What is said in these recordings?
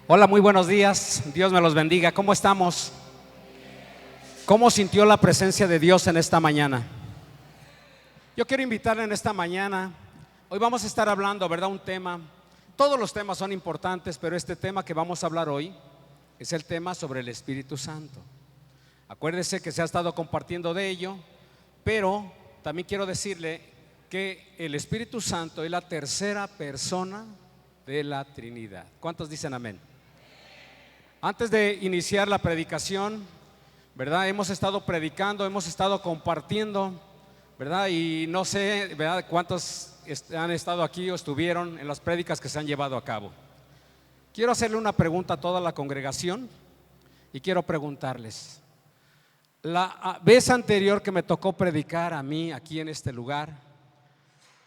Hola, muy buenos días. Dios me los bendiga. ¿Cómo estamos? ¿Cómo sintió la presencia de Dios en esta mañana? Yo quiero invitarle en esta mañana. Hoy vamos a estar hablando, ¿verdad? Un tema. Todos los temas son importantes, pero este tema que vamos a hablar hoy es el tema sobre el Espíritu Santo. Acuérdese que se ha estado compartiendo de ello, pero también quiero decirle que el Espíritu Santo es la tercera persona de la Trinidad. ¿Cuántos dicen amén? Antes de iniciar la predicación, ¿verdad? Hemos estado predicando, hemos estado compartiendo, ¿verdad? Y no sé, ¿verdad?, cuántos han estado aquí o estuvieron en las prédicas que se han llevado a cabo. Quiero hacerle una pregunta a toda la congregación y quiero preguntarles: la vez anterior que me tocó predicar a mí aquí en este lugar,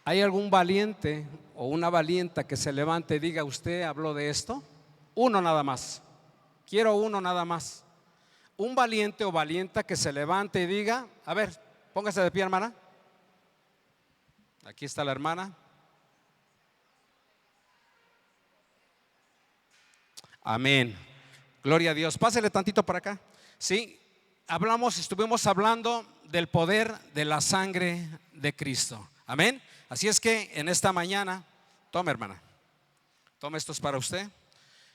¿hay algún valiente o una valienta que se levante y diga: ¿usted habló de esto? Uno nada más. Quiero uno nada más. Un valiente o valienta que se levante y diga: a ver, póngase de pie, hermana. Aquí está la hermana. Amén. Gloria a Dios. Pásele tantito para acá. Sí, estuvimos hablando del poder de la sangre de Cristo. Amén. Así es que en esta mañana, tome, hermana, tome, esto es para usted.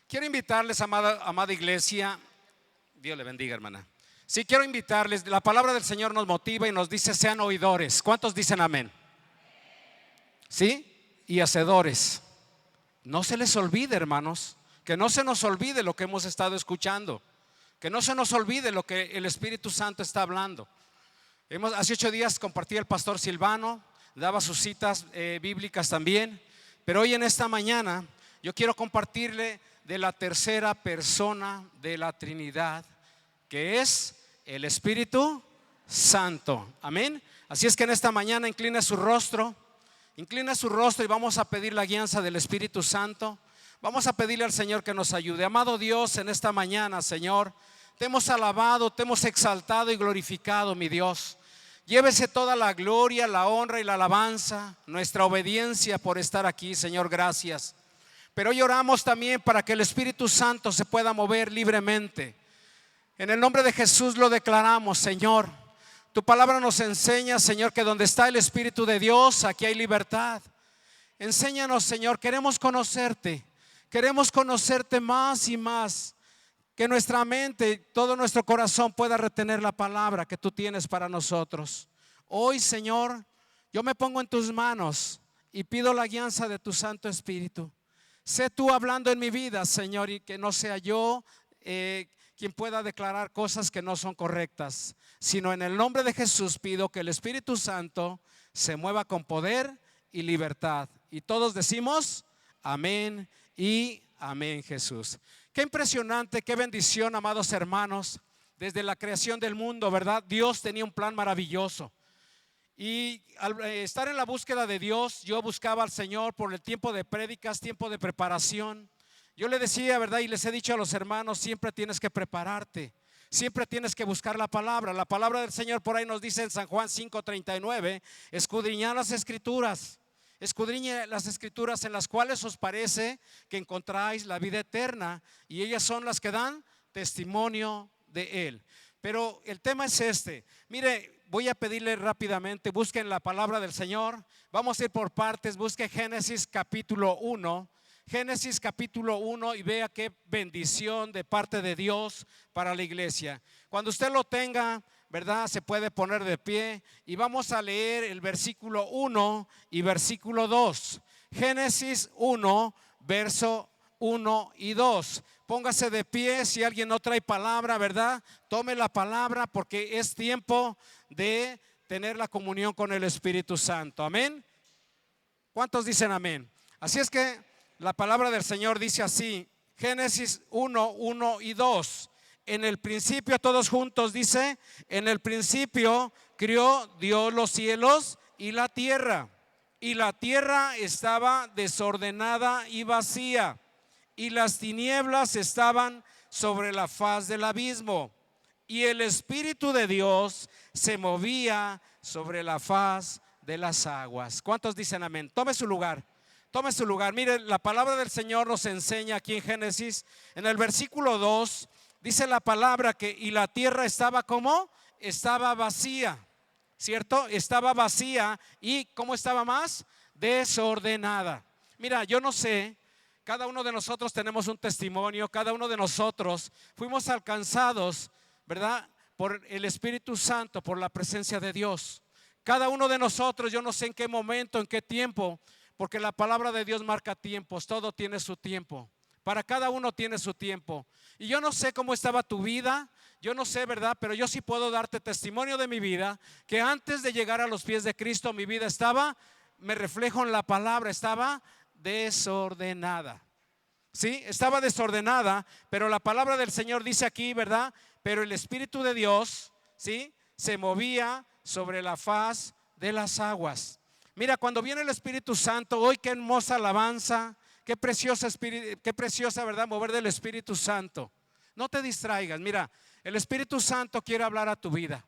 Quiero invitarles, amada iglesia. Dios le bendiga, hermana. Sí, quiero invitarles. La palabra del Señor nos motiva y nos dice: sean oidores. ¿Cuántos dicen amén? Sí, y hacedores. No se les olvide, hermanos, que no se nos olvide lo que hemos estado escuchando, que no se nos olvide lo que el Espíritu Santo está hablando. Hace 8 días compartí el pastor Silvano, daba sus citas bíblicas también, pero hoy en esta mañana yo quiero compartirle de la tercera persona de la Trinidad, que es el Espíritu Santo. Amén. Así es que en esta mañana inclina su rostro y vamos a pedir la guianza del Espíritu Santo. Vamos a pedirle al Señor que nos ayude. Amado Dios, en esta mañana, Señor, te hemos alabado, te hemos exaltado y glorificado, mi Dios. Llévese toda la gloria, la honra y la alabanza, nuestra obediencia por estar aquí, Señor, gracias. Pero hoy oramos también para que el Espíritu Santo se pueda mover libremente. En el nombre de Jesús lo declaramos, Señor. Tu palabra nos enseña, Señor, que donde está el Espíritu de Dios, aquí hay libertad. Enséñanos, Señor, queremos conocerte más y más. Que nuestra mente, todo nuestro corazón pueda retener la palabra que tú tienes para nosotros. Hoy, Señor, yo me pongo en tus manos y pido la guianza de tu Santo Espíritu. Sé tú hablando en mi vida, Señor, y que no sea yo quien pueda declarar cosas que no son correctas, sino en el nombre de Jesús pido que el Espíritu Santo se mueva con poder y libertad. Y todos decimos amén y amén, Jesús. Qué impresionante, qué bendición, amados hermanos. Desde la creación del mundo, ¿verdad? Dios tenía un plan maravilloso. Y al estar en la búsqueda de Dios, yo buscaba al Señor por el tiempo de prédicas, tiempo de preparación. Yo le decía, ¿verdad? Y les he dicho a los hermanos: siempre tienes que prepararte, siempre tienes que buscar la palabra. La palabra del Señor por ahí nos dice en San Juan 5:39: escudriñad las escrituras. Escudriñe las escrituras, en las cuales os parece que encontráis la vida eterna, y ellas son las que dan testimonio de Él. Pero el tema es este. Mire, voy a pedirle rápidamente, busquen la palabra del Señor. Vamos a ir por partes. Busque Génesis capítulo 1. Génesis capítulo 1 y vea qué bendición de parte de Dios para la iglesia. Cuando usted lo tenga, ¿verdad?, se puede poner de pie y vamos a leer el versículo 1 y versículo 2. Génesis 1, verso 1 y 2. Póngase de pie. Si alguien no trae palabra, ¿verdad?, tome la palabra, porque es tiempo de tener la comunión con el Espíritu Santo. Amén. ¿Cuántos dicen amén? Así es que la palabra del Señor dice así, Génesis 1, 1 y 2. En el principio, todos juntos, dice: en el principio crió Dios los cielos y la tierra estaba desordenada y vacía, y las tinieblas estaban sobre la faz del abismo, y el Espíritu de Dios se movía sobre la faz de las aguas. ¿Cuántos dicen amén? Tome su lugar. Tome su lugar. Mire, la palabra del Señor nos enseña aquí en Génesis, en el versículo 2, dice la palabra que y la tierra estaba como, estaba vacía, ¿cierto? Estaba vacía y ¿cómo estaba más? Desordenada. Mira, yo no sé, cada uno de nosotros tenemos un testimonio, cada uno de nosotros fuimos alcanzados, ¿verdad? Por el Espíritu Santo, por la presencia de Dios. Cada uno de nosotros, yo no sé en qué momento, en qué tiempo, porque la palabra de Dios marca tiempos, todo tiene su tiempo. Para cada uno tiene su tiempo. Y yo no sé cómo estaba tu vida, yo no sé, ¿verdad? Pero yo sí puedo darte testimonio de mi vida, que antes de llegar a los pies de Cristo, mi vida estaba, me reflejo en la palabra, estaba desordenada. Sí, estaba desordenada, pero la palabra del Señor dice aquí, ¿verdad? Pero el Espíritu de Dios, ¿sí? Se movía sobre la faz de las aguas. Mira, cuando viene el Espíritu Santo, hoy qué hermosa alabanza, qué preciosa, ¿verdad? Mover del Espíritu Santo. No te distraigas, mira, el Espíritu Santo quiere hablar a tu vida.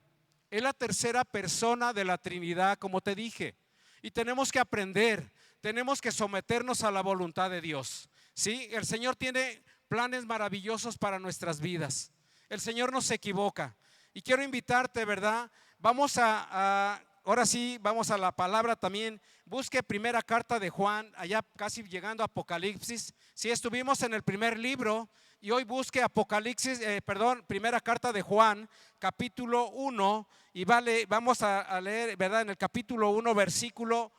Es la tercera persona de la Trinidad, como te dije. Y tenemos que aprender, tenemos que someternos a la voluntad de Dios. Sí, el Señor tiene planes maravillosos para nuestras vidas. El Señor no se equivoca. Y quiero invitarte, ¿verdad? Vamos ahora sí, vamos a la palabra también. Busque primera carta de Juan, allá casi llegando a Apocalipsis. Si estuvimos en el primer libro y hoy busque primera carta de Juan, capítulo 1. Y vamos a leer, ¿verdad? En el capítulo 1, versículo,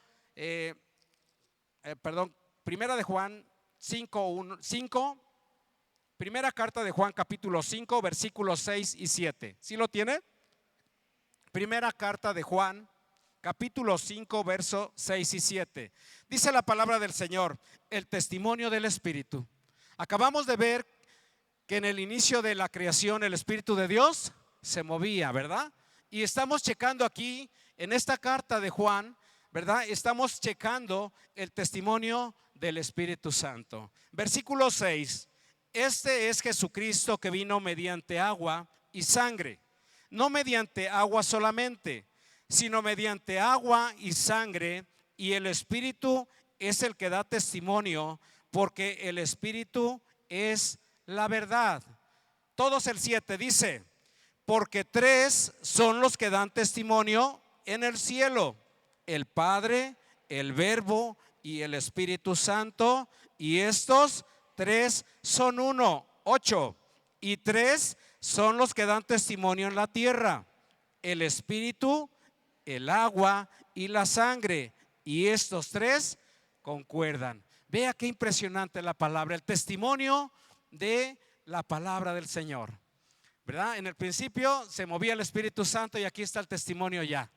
primera de Juan 5, primera carta de Juan capítulo 5, versículos 6 y 7. ¿Sí lo tiene? Primera carta de Juan capítulo 5, versos 6 y 7. Dice la palabra del Señor, el testimonio del Espíritu. Acabamos de ver que en el inicio de la creación el Espíritu de Dios se movía, ¿verdad? Y estamos checando aquí en esta carta de Juan, ¿verdad? Estamos checando el testimonio del Espíritu Santo. Versículo 6. Este es Jesucristo que vino mediante agua y sangre, no mediante agua solamente, sino mediante agua y sangre, y el Espíritu es el que da testimonio, porque el Espíritu es la verdad. Todos el 7 dice, porque tres son los que dan testimonio en el cielo, el Padre, el Verbo y el Espíritu Santo, y estos tres son uno. 8. Y tres son los que dan testimonio en la tierra, el Espíritu, el agua y la sangre, y estos tres concuerdan. Vea qué impresionante la palabra, el testimonio de la palabra del Señor, ¿verdad? En el principio se movía el Espíritu Santo y aquí está el testimonio ya.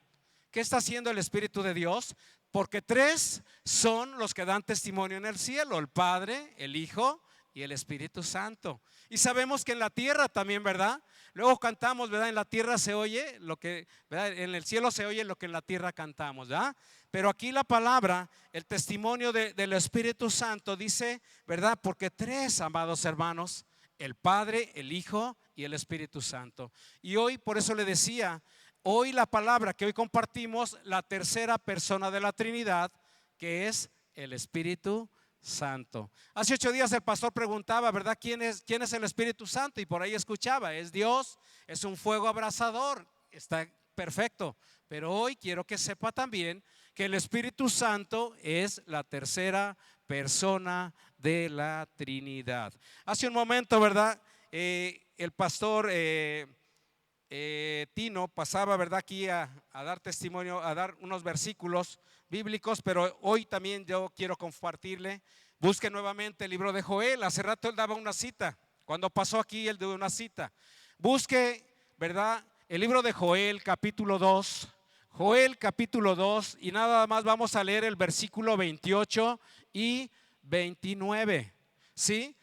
¿Qué está haciendo el Espíritu de Dios? Porque tres son los que dan testimonio en el cielo, el Padre, el Hijo y el Espíritu Santo. Y sabemos que en la tierra también, ¿verdad? Luego cantamos, ¿verdad? En la tierra se oye lo que, ¿verdad? En el cielo se oye lo que en la tierra cantamos, ¿verdad? Pero aquí la palabra, el testimonio del Espíritu Santo dice, ¿verdad? Porque tres, amados hermanos, el Padre, el Hijo y el Espíritu Santo. Y hoy, por eso le decía, hoy la palabra que hoy compartimos, la tercera persona de la Trinidad, que es el Espíritu Santo. Hace 8 días el pastor preguntaba, ¿verdad? ¿Quién es el Espíritu Santo? Y por ahí escuchaba, es Dios, es un fuego abrasador, está perfecto. Pero hoy quiero que sepa también que el Espíritu Santo es la tercera persona de la Trinidad. Hace un momento, ¿verdad? El pastor Tino pasaba, ¿verdad? Aquí a dar testimonio, a dar unos versículos bíblicos, pero hoy también yo quiero compartirle. Busque nuevamente el libro de Joel. Hace rato él daba una cita, cuando pasó aquí él dio una cita. Busque, ¿verdad? El libro de Joel capítulo 2, Joel capítulo 2, y nada más vamos a leer el versículo 28 y 29, ¿sí?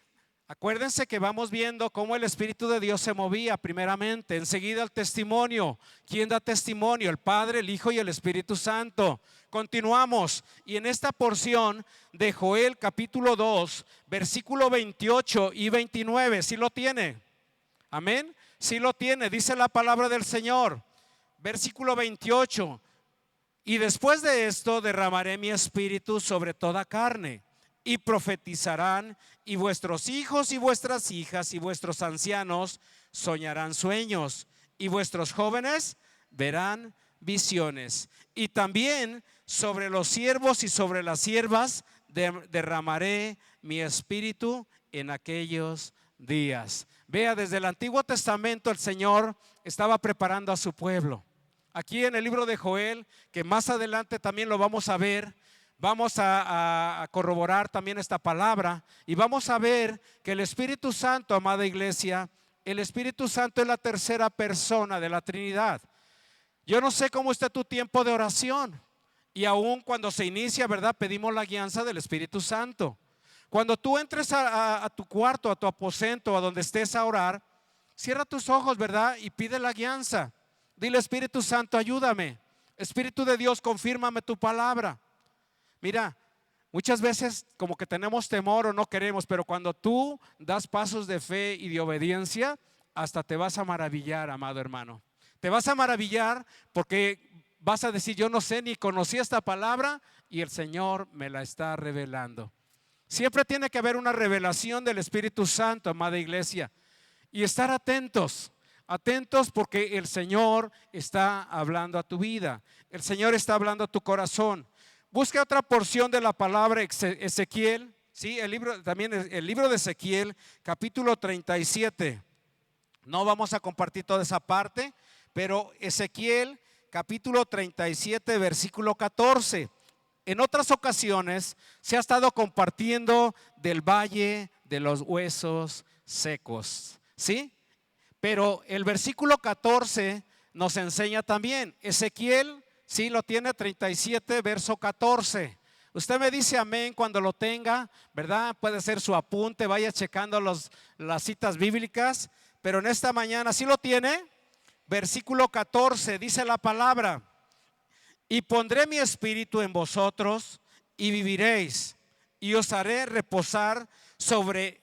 Acuérdense que vamos viendo cómo el Espíritu de Dios se movía primeramente, enseguida el testimonio. ¿Quién da testimonio? El Padre, el Hijo y el Espíritu Santo. Continuamos, y en esta porción de Joel capítulo 2, versículo 28 y 29, ¿sí lo tiene? Amén, sí lo tiene, dice la palabra del Señor. Versículo 28, Y después de esto derramaré mi espíritu sobre toda carne, y profetizarán, y vuestros hijos y vuestras hijas y vuestros ancianos soñarán sueños, y vuestros jóvenes verán visiones. Y también sobre los siervos y sobre las siervas derramaré mi espíritu en aquellos días. Vea, desde el Antiguo Testamento el Señor estaba preparando a su pueblo. Aquí en el libro de Joel, que más adelante también lo vamos a ver, vamos a corroborar también esta palabra y vamos a ver que el Espíritu Santo, amada iglesia, el Espíritu Santo es la tercera persona de la Trinidad. Yo no sé cómo está tu tiempo de oración, y aún cuando se inicia, ¿verdad? Pedimos la guianza del Espíritu Santo. Cuando tú entres a tu cuarto, a tu aposento, a donde estés a orar, cierra tus ojos, ¿verdad? Y pide la guianza. Dile: Espíritu Santo, ayúdame. Espíritu de Dios, confírmame tu palabra. Mira, muchas veces como que tenemos temor o no queremos, pero cuando tú das pasos de fe y de obediencia, hasta te vas a maravillar, amado hermano. Te vas a maravillar porque vas a decir: yo no sé ni conocí esta palabra y el Señor me la está revelando. Siempre tiene que haber una revelación del Espíritu Santo, amada iglesia, y estar atentos. Atentos porque el Señor está hablando a tu vida. El Señor está hablando a tu corazón. Busca otra porción de la palabra, Ezequiel, ¿sí? También el libro de Ezequiel, capítulo 37. No vamos a compartir toda esa parte, pero Ezequiel, capítulo 37, versículo 14. En otras ocasiones se ha estado compartiendo del valle de los huesos secos, ¿sí? Pero el versículo 14 nos enseña también. Ezequiel, sí lo tiene, 37, verso 14. Usted me dice amén cuando lo tenga, ¿verdad? Puede ser su apunte, vaya checando las citas bíblicas. Pero en esta mañana, ¿sí lo tiene? Versículo 14, dice la palabra: y pondré mi espíritu en vosotros y viviréis, y os haré reposar sobre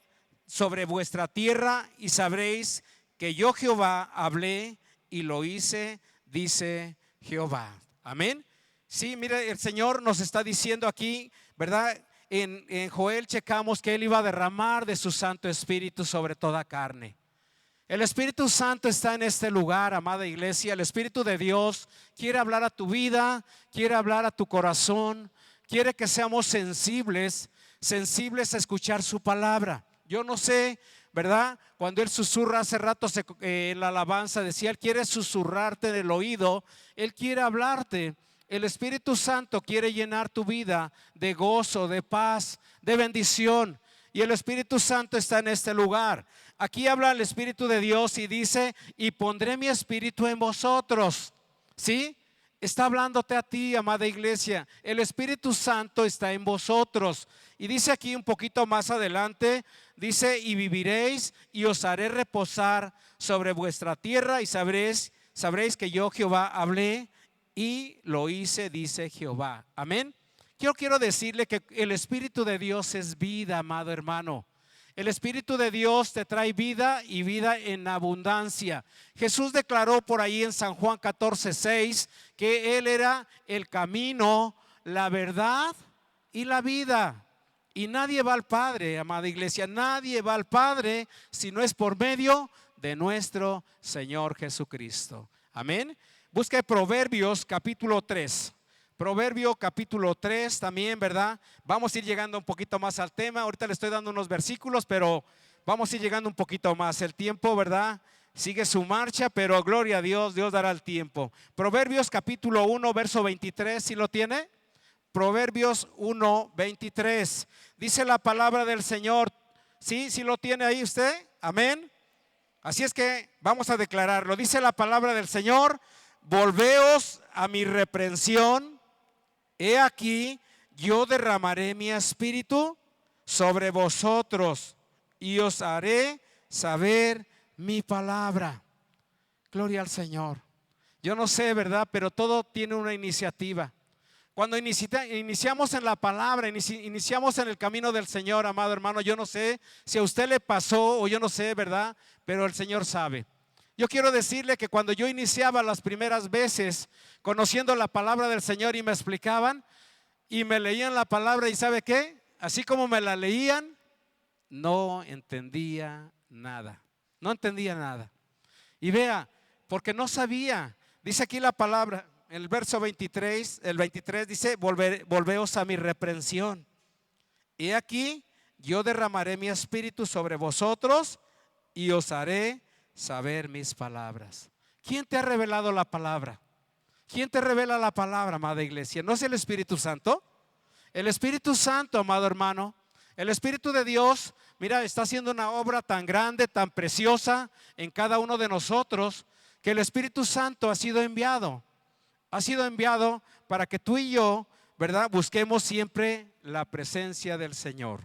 vuestra tierra, y sabréis que yo Jehová hablé y lo hice, dice Jehová. Amén. Sí, mire, el Señor nos está diciendo aquí, ¿verdad? En Joel checamos que Él iba a derramar de su Santo Espíritu sobre toda carne. El Espíritu Santo está en este lugar, amada iglesia. El Espíritu de Dios quiere hablar a tu vida, quiere hablar a tu corazón, quiere que seamos sensibles a escuchar su palabra. Yo no sé, ¿verdad? Cuando Él susurra, hace rato en la alabanza decía, Él quiere susurrarte en el oído, Él quiere hablarte. El Espíritu Santo quiere llenar tu vida de gozo, de paz, de bendición. Y el Espíritu Santo está en este lugar. Aquí habla el Espíritu de Dios y dice: y pondré mi espíritu en vosotros. ¿Sí? Está hablándote a ti, amada iglesia. El Espíritu Santo está en vosotros. Y dice aquí un poquito más adelante, dice: y viviréis y os haré reposar sobre vuestra tierra, y sabréis que yo Jehová hablé y lo hice, dice Jehová. Amén. Yo quiero decirle que el Espíritu de Dios es vida, amado hermano. El Espíritu de Dios te trae vida y vida en abundancia. Jesús declaró por ahí en San Juan 14:6 que Él era el camino, la verdad y la vida. Y nadie va al Padre, amada iglesia, nadie va al Padre si no es por medio de nuestro Señor Jesucristo. Amén. Busque Proverbios capítulo 3. Proverbio capítulo 3 también, ¿verdad? Vamos a ir llegando un poquito más al tema. Ahorita le estoy dando unos versículos, pero vamos a ir llegando un poquito más. El tiempo, ¿verdad? Sigue su marcha, pero gloria a Dios, Dios dará el tiempo. Proverbios capítulo 1, verso 23, ¿sí lo tiene? Proverbios 1, 23. Dice la palabra del Señor. ¿Sí? ¿Sí lo tiene ahí usted? Amén. Así es que vamos a declararlo. Dice la palabra del Señor: volveos a mi reprensión. He aquí, yo derramaré mi espíritu sobre vosotros y os haré saber mi palabra. Gloria al Señor. Yo no sé, ¿verdad? Pero todo tiene una iniciativa. Cuando iniciamos en la palabra, iniciamos en el camino del Señor, amado hermano, yo no sé si a usted le pasó o yo no sé, ¿verdad? Pero el Señor sabe. Yo quiero decirle que cuando yo iniciaba las primeras veces conociendo la palabra del Señor y me explicaban y me leían la palabra, y ¿sabe qué? Así como me la leían, no entendía nada. No entendía nada. Y vea, porque no sabía. Dice aquí la palabra, en el verso 23, el 23 dice: volveos a mi reprensión. Y aquí yo derramaré mi espíritu sobre vosotros y os haré saber mis palabras. ¿Quién te ha revelado la palabra? ¿Quién te revela la palabra, amada iglesia? ¿No es el Espíritu Santo? El Espíritu Santo, amado hermano, el Espíritu de Dios, mira, está haciendo una obra tan grande, tan preciosa en cada uno de nosotros, que el Espíritu Santo ha sido enviado para que tú y yo, ¿verdad?, busquemos siempre la presencia del Señor.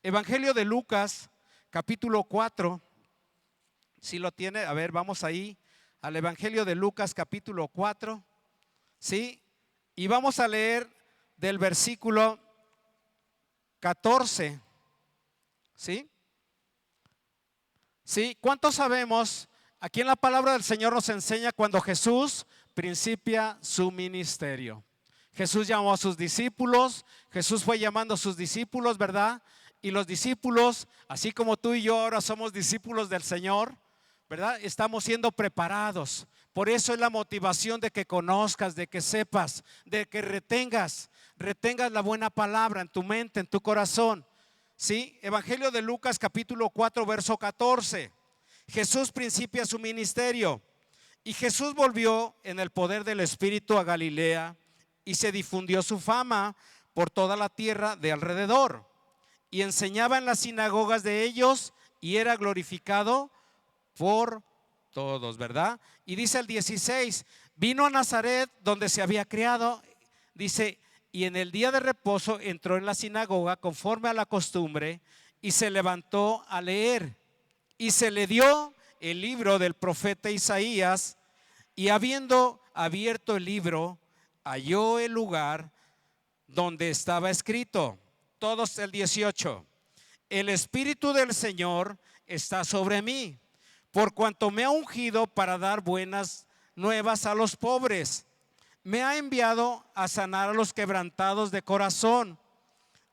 Evangelio de Lucas, capítulo 4. Si lo tiene, a ver, vamos ahí al Evangelio de Lucas, capítulo 4. ¿Sí? Y vamos a leer del versículo 14. ¿Sí? ¿Sí? ¿Cuántos sabemos? Aquí en la palabra del Señor nos enseña cuando Jesús principia su ministerio. Jesús llamó a sus discípulos, Jesús fue llamando a sus discípulos, ¿verdad? Y los discípulos, así como tú y yo ahora somos discípulos del Señor, ¿verdad? Estamos siendo preparados. Por eso es la motivación de que conozcas, de que sepas, de que retengas la buena palabra en tu mente, en tu corazón. ¿Sí? Evangelio de Lucas, capítulo 4, verso 14. Jesús principia su ministerio. Y Jesús volvió en el poder del Espíritu a Galilea, y se difundió su fama por toda la tierra de alrededor. Y enseñaba en las sinagogas de ellos, y era glorificado por todos, ¿verdad? Y dice el 16: vino a Nazaret, donde se había criado. Dice: y en el día de reposo entró en la sinagoga conforme a la costumbre, y se levantó a leer. Y se le dio el libro del profeta Isaías, y habiendo abierto el libro, halló el lugar donde estaba escrito. Todos el 18: el Espíritu del Señor está sobre mí, por cuanto me ha ungido para dar buenas nuevas a los pobres. Me ha enviado a sanar a los quebrantados de corazón,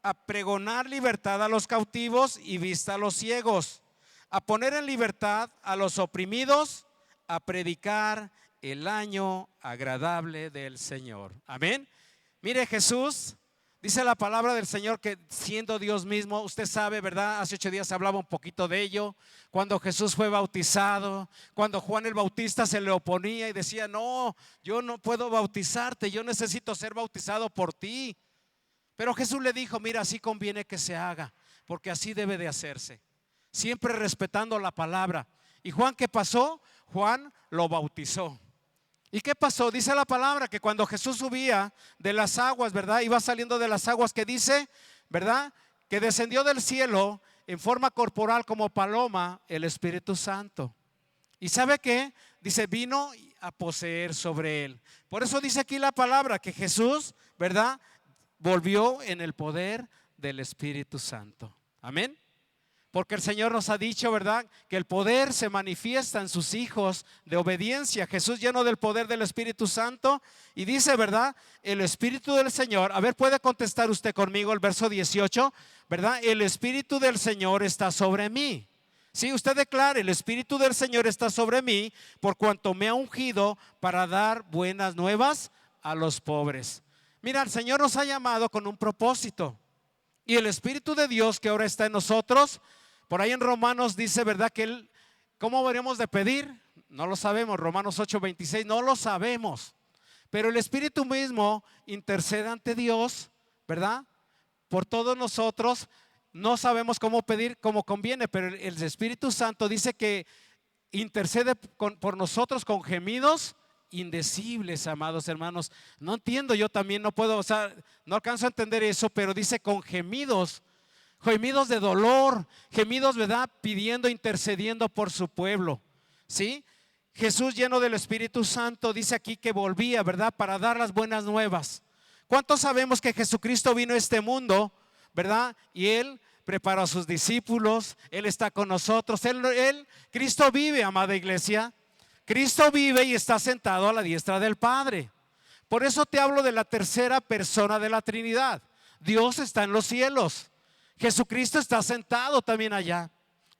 a pregonar libertad a los cautivos y vista a los ciegos, a poner en libertad a los oprimidos, a predicar el año agradable del Señor. Amén. Mire, Jesús, dice la palabra del Señor que siendo Dios mismo, usted sabe, ¿verdad? Hace 8 días hablaba un poquito de ello. Cuando Jesús fue bautizado, cuando Juan el Bautista se le oponía y decía: no, yo no puedo bautizarte, yo necesito ser bautizado por ti. Pero Jesús le dijo: mira, así conviene que se haga, porque así debe de hacerse, siempre respetando la palabra. ¿Y Juan qué pasó? Juan lo bautizó. ¿Y qué pasó? Dice la palabra que cuando Jesús subía de las aguas, ¿verdad? Iba saliendo de las aguas, que dice, ¿verdad?, que descendió del cielo en forma corporal como paloma el Espíritu Santo. ¿Y sabe qué? Dice: vino a poseer sobre él. Por eso dice aquí la palabra que Jesús, ¿verdad?, volvió en el poder del Espíritu Santo. Amén. Porque el Señor nos ha dicho, ¿verdad?, que el poder se manifiesta en sus hijos de obediencia. Jesús lleno del poder del Espíritu Santo, y dice, ¿verdad?, el Espíritu del Señor. A ver, puede contestar usted conmigo el verso 18, ¿verdad? El Espíritu del Señor está sobre mí. Sí, usted declara: el Espíritu del Señor está sobre mí, por cuanto me ha ungido para dar buenas nuevas a los pobres. Mira, el Señor nos ha llamado con un propósito, y el Espíritu de Dios que ahora está en nosotros, por ahí en Romanos dice, ¿verdad?, que Él, ¿cómo veremos de pedir? No lo sabemos. Romanos 8:26, no lo sabemos. Pero el Espíritu mismo intercede ante Dios, ¿verdad?, por todos nosotros. No sabemos cómo pedir como conviene, pero el Espíritu Santo dice que intercede por nosotros con gemidos indecibles, amados hermanos. No entiendo, yo también no puedo, no alcanzo a entender eso, pero dice con gemidos de dolor, gemidos, ¿verdad?, pidiendo, intercediendo por su pueblo. ¿Sí? Jesús lleno del Espíritu Santo dice aquí que volvía, ¿verdad?, para dar las buenas nuevas. ¿Cuántos sabemos que Jesucristo vino a este mundo, ¿verdad?, y Él preparó a sus discípulos, Él está con nosotros, Cristo vive, amada iglesia. Cristo vive y está sentado a la diestra del Padre. Por eso te hablo de la tercera persona de la Trinidad. Dios está en los cielos. Jesucristo está sentado también allá.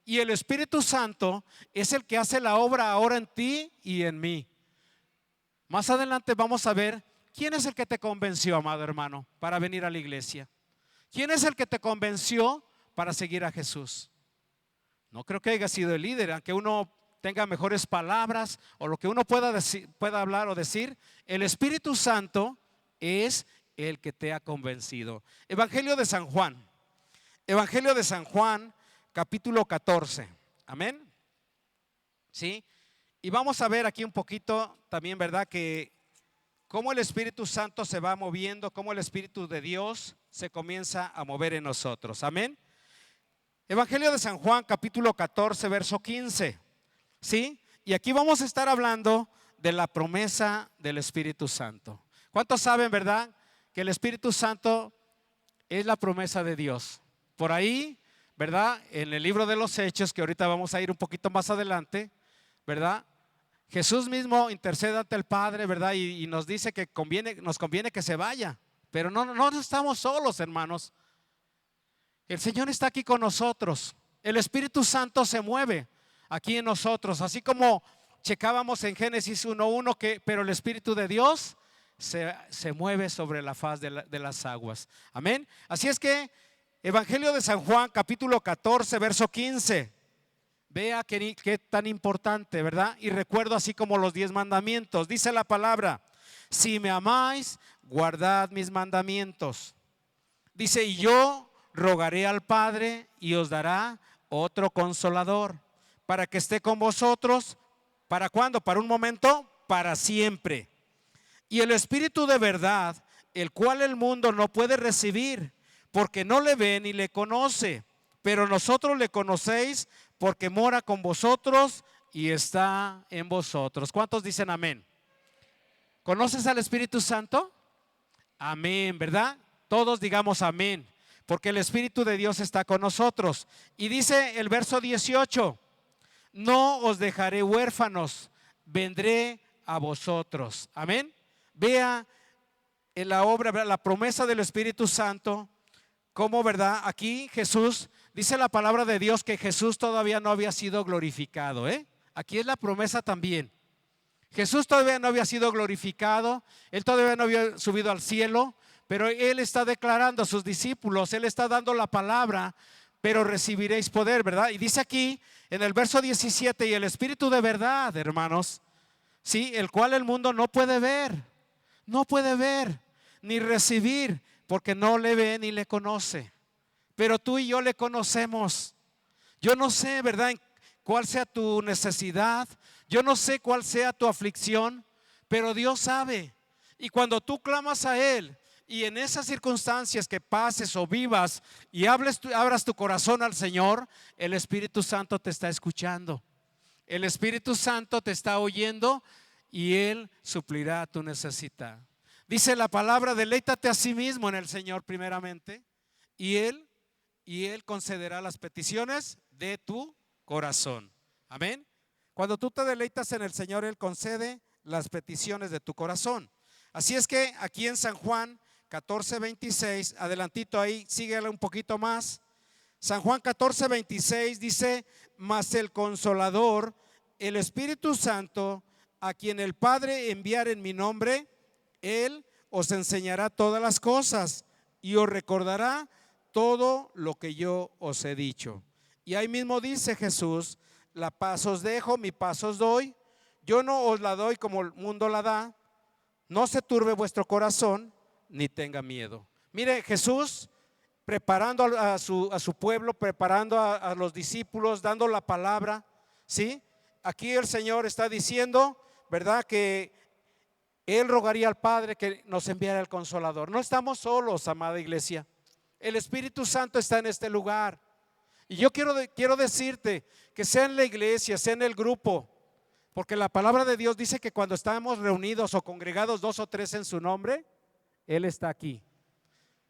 Y el Espíritu Santo es el que hace la obra ahora en ti y en mí. Más adelante vamos a ver quién es el que te convenció, amado hermano, para venir a la iglesia. ¿Quién es el que te convenció para seguir a Jesús? No creo que haya sido el líder, aunque uno tenga mejores palabras o lo que uno pueda decir, pueda hablar o decir. El Espíritu Santo es el que te ha convencido. Evangelio de San Juan. Evangelio de San Juan, capítulo 14. Amén. ¿Sí? Y vamos a ver aquí un poquito también, ¿verdad? Que cómo el Espíritu Santo se va moviendo, cómo el Espíritu de Dios se comienza a mover en nosotros. Amén. Evangelio de San Juan, capítulo 14, verso 15. ¿Sí? Y aquí vamos a estar hablando de la promesa del Espíritu Santo. ¿Cuántos saben, verdad? Que el Espíritu Santo es la promesa de Dios. Por ahí, ¿verdad? En el libro de los Hechos, que ahorita vamos a ir un poquito más adelante, ¿verdad? Jesús mismo intercede ante el Padre, ¿verdad? Y nos dice que nos conviene que se vaya. Pero no estamos solos, hermanos. El Señor está aquí con nosotros. El Espíritu Santo se mueve aquí en nosotros. Así como checábamos en Génesis 1:1 que pero el Espíritu de Dios se mueve sobre la faz de las aguas. Amén. Así es que Evangelio de San Juan, capítulo 14, verso 15. Vea qué tan importante, ¿verdad? Y recuerdo así como los 10 mandamientos. Dice la palabra: si me amáis, guardad mis mandamientos. Dice: y yo rogaré al Padre y os dará otro consolador, para que esté con vosotros. ¿Para cuándo? ¿Para un momento? Para siempre. Y el Espíritu de verdad, el cual el mundo no puede recibir, porque no le ve ni le conoce, pero nosotros le conocéis, porque mora con vosotros y está en vosotros. ¿Cuántos dicen amén? ¿Conoces al Espíritu Santo? Amén, ¿verdad? Todos digamos amén, porque el Espíritu de Dios está con nosotros. Y dice el verso 18: no os dejaré huérfanos, vendré a vosotros. Amén. Vea en la obra, la promesa del Espíritu Santo, como, ¿verdad? Aquí Jesús, dice la palabra de Dios que Jesús todavía no había sido glorificado. Aquí es la promesa también. Jesús todavía no había sido glorificado, Él todavía no había subido al cielo, pero Él está declarando a sus discípulos, Él está dando la palabra: pero recibiréis poder, ¿verdad? Y dice aquí en el verso 17: y el Espíritu de verdad, hermanos, sí, el cual el mundo no puede ver, ni recibir, porque no le ve ni le conoce. Pero tú y yo le conocemos. Yo no sé, ¿verdad?, cuál sea tu necesidad, yo no sé cuál sea tu aflicción, pero Dios sabe. Y cuando tú clamas a Él, y en esas circunstancias que pases o vivas y abras tu corazón al Señor, el Espíritu Santo te está escuchando. El Espíritu Santo te está oyendo y Él suplirá tu necesidad. Dice la palabra: deleítate a sí mismo en el Señor primeramente, y Él concederá las peticiones de tu corazón. Amén. Cuando tú te deleitas en el Señor, Él concede las peticiones de tu corazón. Así es que aquí en San Juan 14:26, adelantito ahí, síguele un poquito más. San Juan 14:26 dice: mas el Consolador, el Espíritu Santo, a quien el Padre enviare en mi nombre, Él os enseñará todas las cosas y os recordará todo lo que yo os he dicho. Y ahí mismo dice Jesús: la paz os dejo, mi paz os doy. Yo no os la doy como el mundo la da. No se turbe vuestro corazón, ni tenga miedo. Mire, Jesús preparando a su pueblo, preparando a los discípulos, dando la palabra, ¿sí? Aquí el Señor está diciendo, ¿verdad?, que Él rogaría al Padre que nos enviara el Consolador. No estamos solos, amada iglesia. El Espíritu Santo está en este lugar. Y yo quiero decirte que sea en la iglesia, sea en el grupo, porque la palabra de Dios dice que cuando estamos reunidos o congregados 2 o 3 en su nombre, Él está aquí.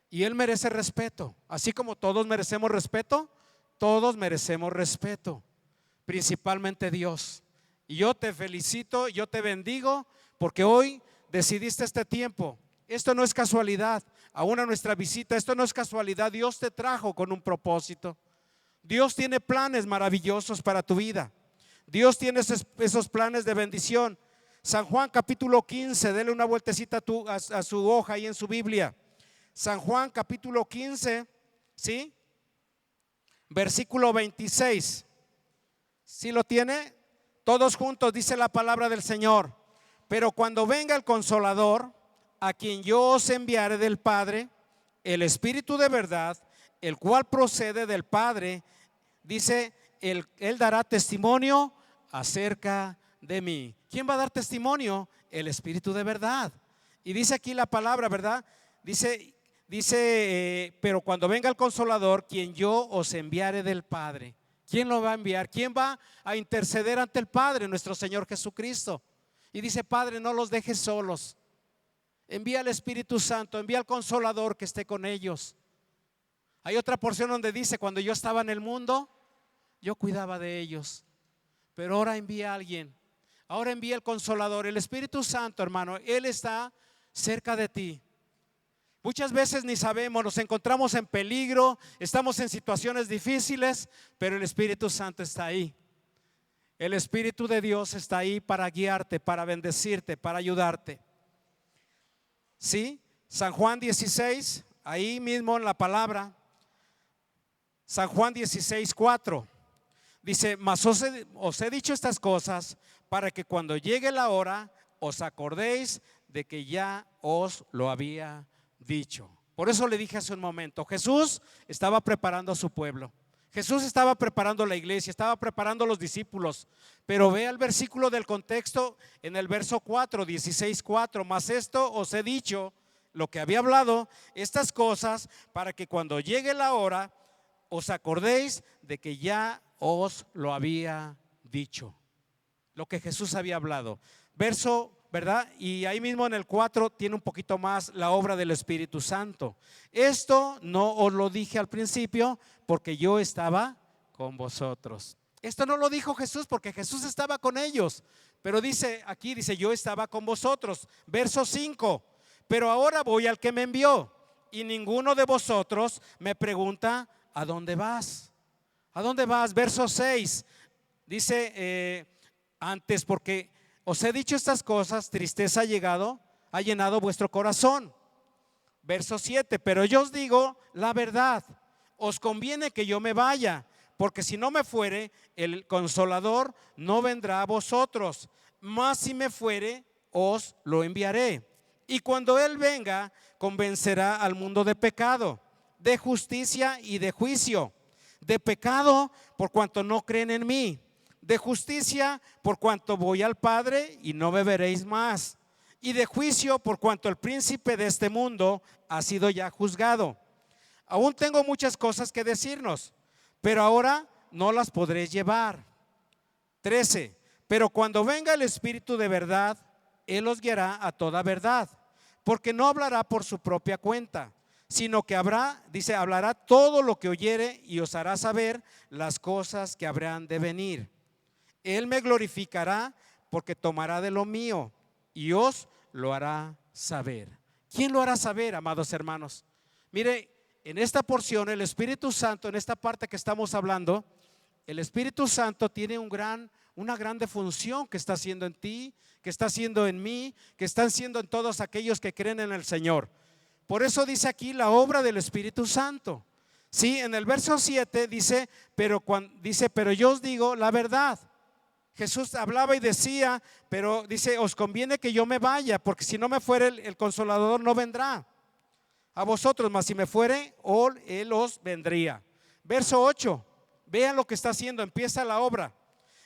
Y Él merece respeto. Así como todos merecemos respeto, todos merecemos respeto. Principalmente Dios. Y yo te felicito, yo te bendigo, porque hoy decidiste este tiempo. Esto no es casualidad. Aún a nuestra visita, esto no es casualidad. Dios te trajo con un propósito. Dios tiene planes maravillosos para tu vida. Dios tiene esos planes de bendición. San Juan capítulo 15, dele una vueltecita a su hoja ahí en su Biblia. San Juan capítulo 15, ¿sí? Versículo 26. ¿Sí lo tiene? Todos juntos dice la palabra del Señor. Pero cuando venga el Consolador, a quien yo os enviaré del Padre, el Espíritu de verdad, el cual procede del Padre, dice, él dará testimonio acerca de mí. ¿Quién va a dar testimonio? El Espíritu de verdad. Y dice aquí la palabra, ¿verdad? Dice, pero cuando venga el Consolador, quien yo os enviaré del Padre. ¿Quién lo va a enviar? ¿Quién va a interceder ante el Padre? Nuestro Señor Jesucristo. Y dice, Padre, no los dejes solos. Envía al Espíritu Santo, envía al Consolador que esté con ellos. Hay otra porción donde dice, cuando yo estaba en el mundo, yo cuidaba de ellos. Pero ahora envía a alguien. Ahora envía el Consolador, el Espíritu Santo, hermano. Él está cerca de ti. Muchas veces ni sabemos, nos encontramos en peligro, estamos en situaciones difíciles, pero el Espíritu Santo está ahí. El Espíritu de Dios está ahí para guiarte, para bendecirte, para ayudarte. ¿Sí? San Juan 16, ahí mismo en la palabra. San Juan 16, 4. Dice, mas os he dicho estas cosas para que cuando llegue la hora os acordéis de que ya os lo había dicho. Por eso le dije hace un momento, Jesús estaba preparando a su pueblo. Jesús estaba preparando la iglesia, estaba preparando a los discípulos. Pero vea el versículo del contexto en el verso 4, 16, 4. Mas esto os he dicho, lo que había hablado, estas cosas para que cuando llegue la hora os acordéis de que ya os lo había dicho. Lo que Jesús había hablado. Verso, ¿verdad? Y ahí mismo en el 4 tiene un poquito más la obra del Espíritu Santo. Esto no os lo dije al principio porque yo estaba con vosotros. Esto no lo dijo Jesús porque Jesús estaba con ellos. Pero dice aquí, dice yo estaba con vosotros. Verso 5. Pero ahora voy al que me envió y ninguno de vosotros me pregunta ¿a dónde vas? ¿A dónde vas? Verso 6. Dice antes porque os he dicho estas cosas, tristeza ha llenado vuestro corazón. Verso 7, pero yo os digo la verdad, os conviene que yo me vaya, porque si no me fuere, el Consolador no vendrá a vosotros, mas si me fuere, os lo enviaré. Y cuando Él venga, convencerá al mundo de pecado, de justicia y de juicio. De pecado, por cuanto no creen en mí. De justicia, por cuanto voy al Padre y no me veréis más. Y de juicio, por cuanto el príncipe de este mundo ha sido ya juzgado. Aún tengo muchas cosas que decirnos, pero ahora no las podréis llevar. 13. Pero cuando venga el Espíritu de verdad, Él os guiará a toda verdad, porque no hablará por su propia cuenta, sino que hablará todo lo que oyere y os hará saber las cosas que habrán de venir. Él me glorificará porque tomará de lo mío y os lo hará saber. ¿Quién lo hará saber, amados hermanos? Mire, en esta porción el Espíritu Santo, en esta parte que estamos hablando, el Espíritu Santo tiene una grande función que está haciendo en ti, que está haciendo en mí, que está haciendo en todos aquellos que creen en el Señor. Por eso dice aquí la obra del Espíritu Santo. Sí, en el verso 7 dice, pero yo os digo la verdad. Jesús hablaba y decía, pero dice, os conviene que yo me vaya, porque si no me fuere el Consolador no vendrá a vosotros, mas si me fuere, Él os vendría. Verso 8, vean lo que está haciendo, empieza la obra.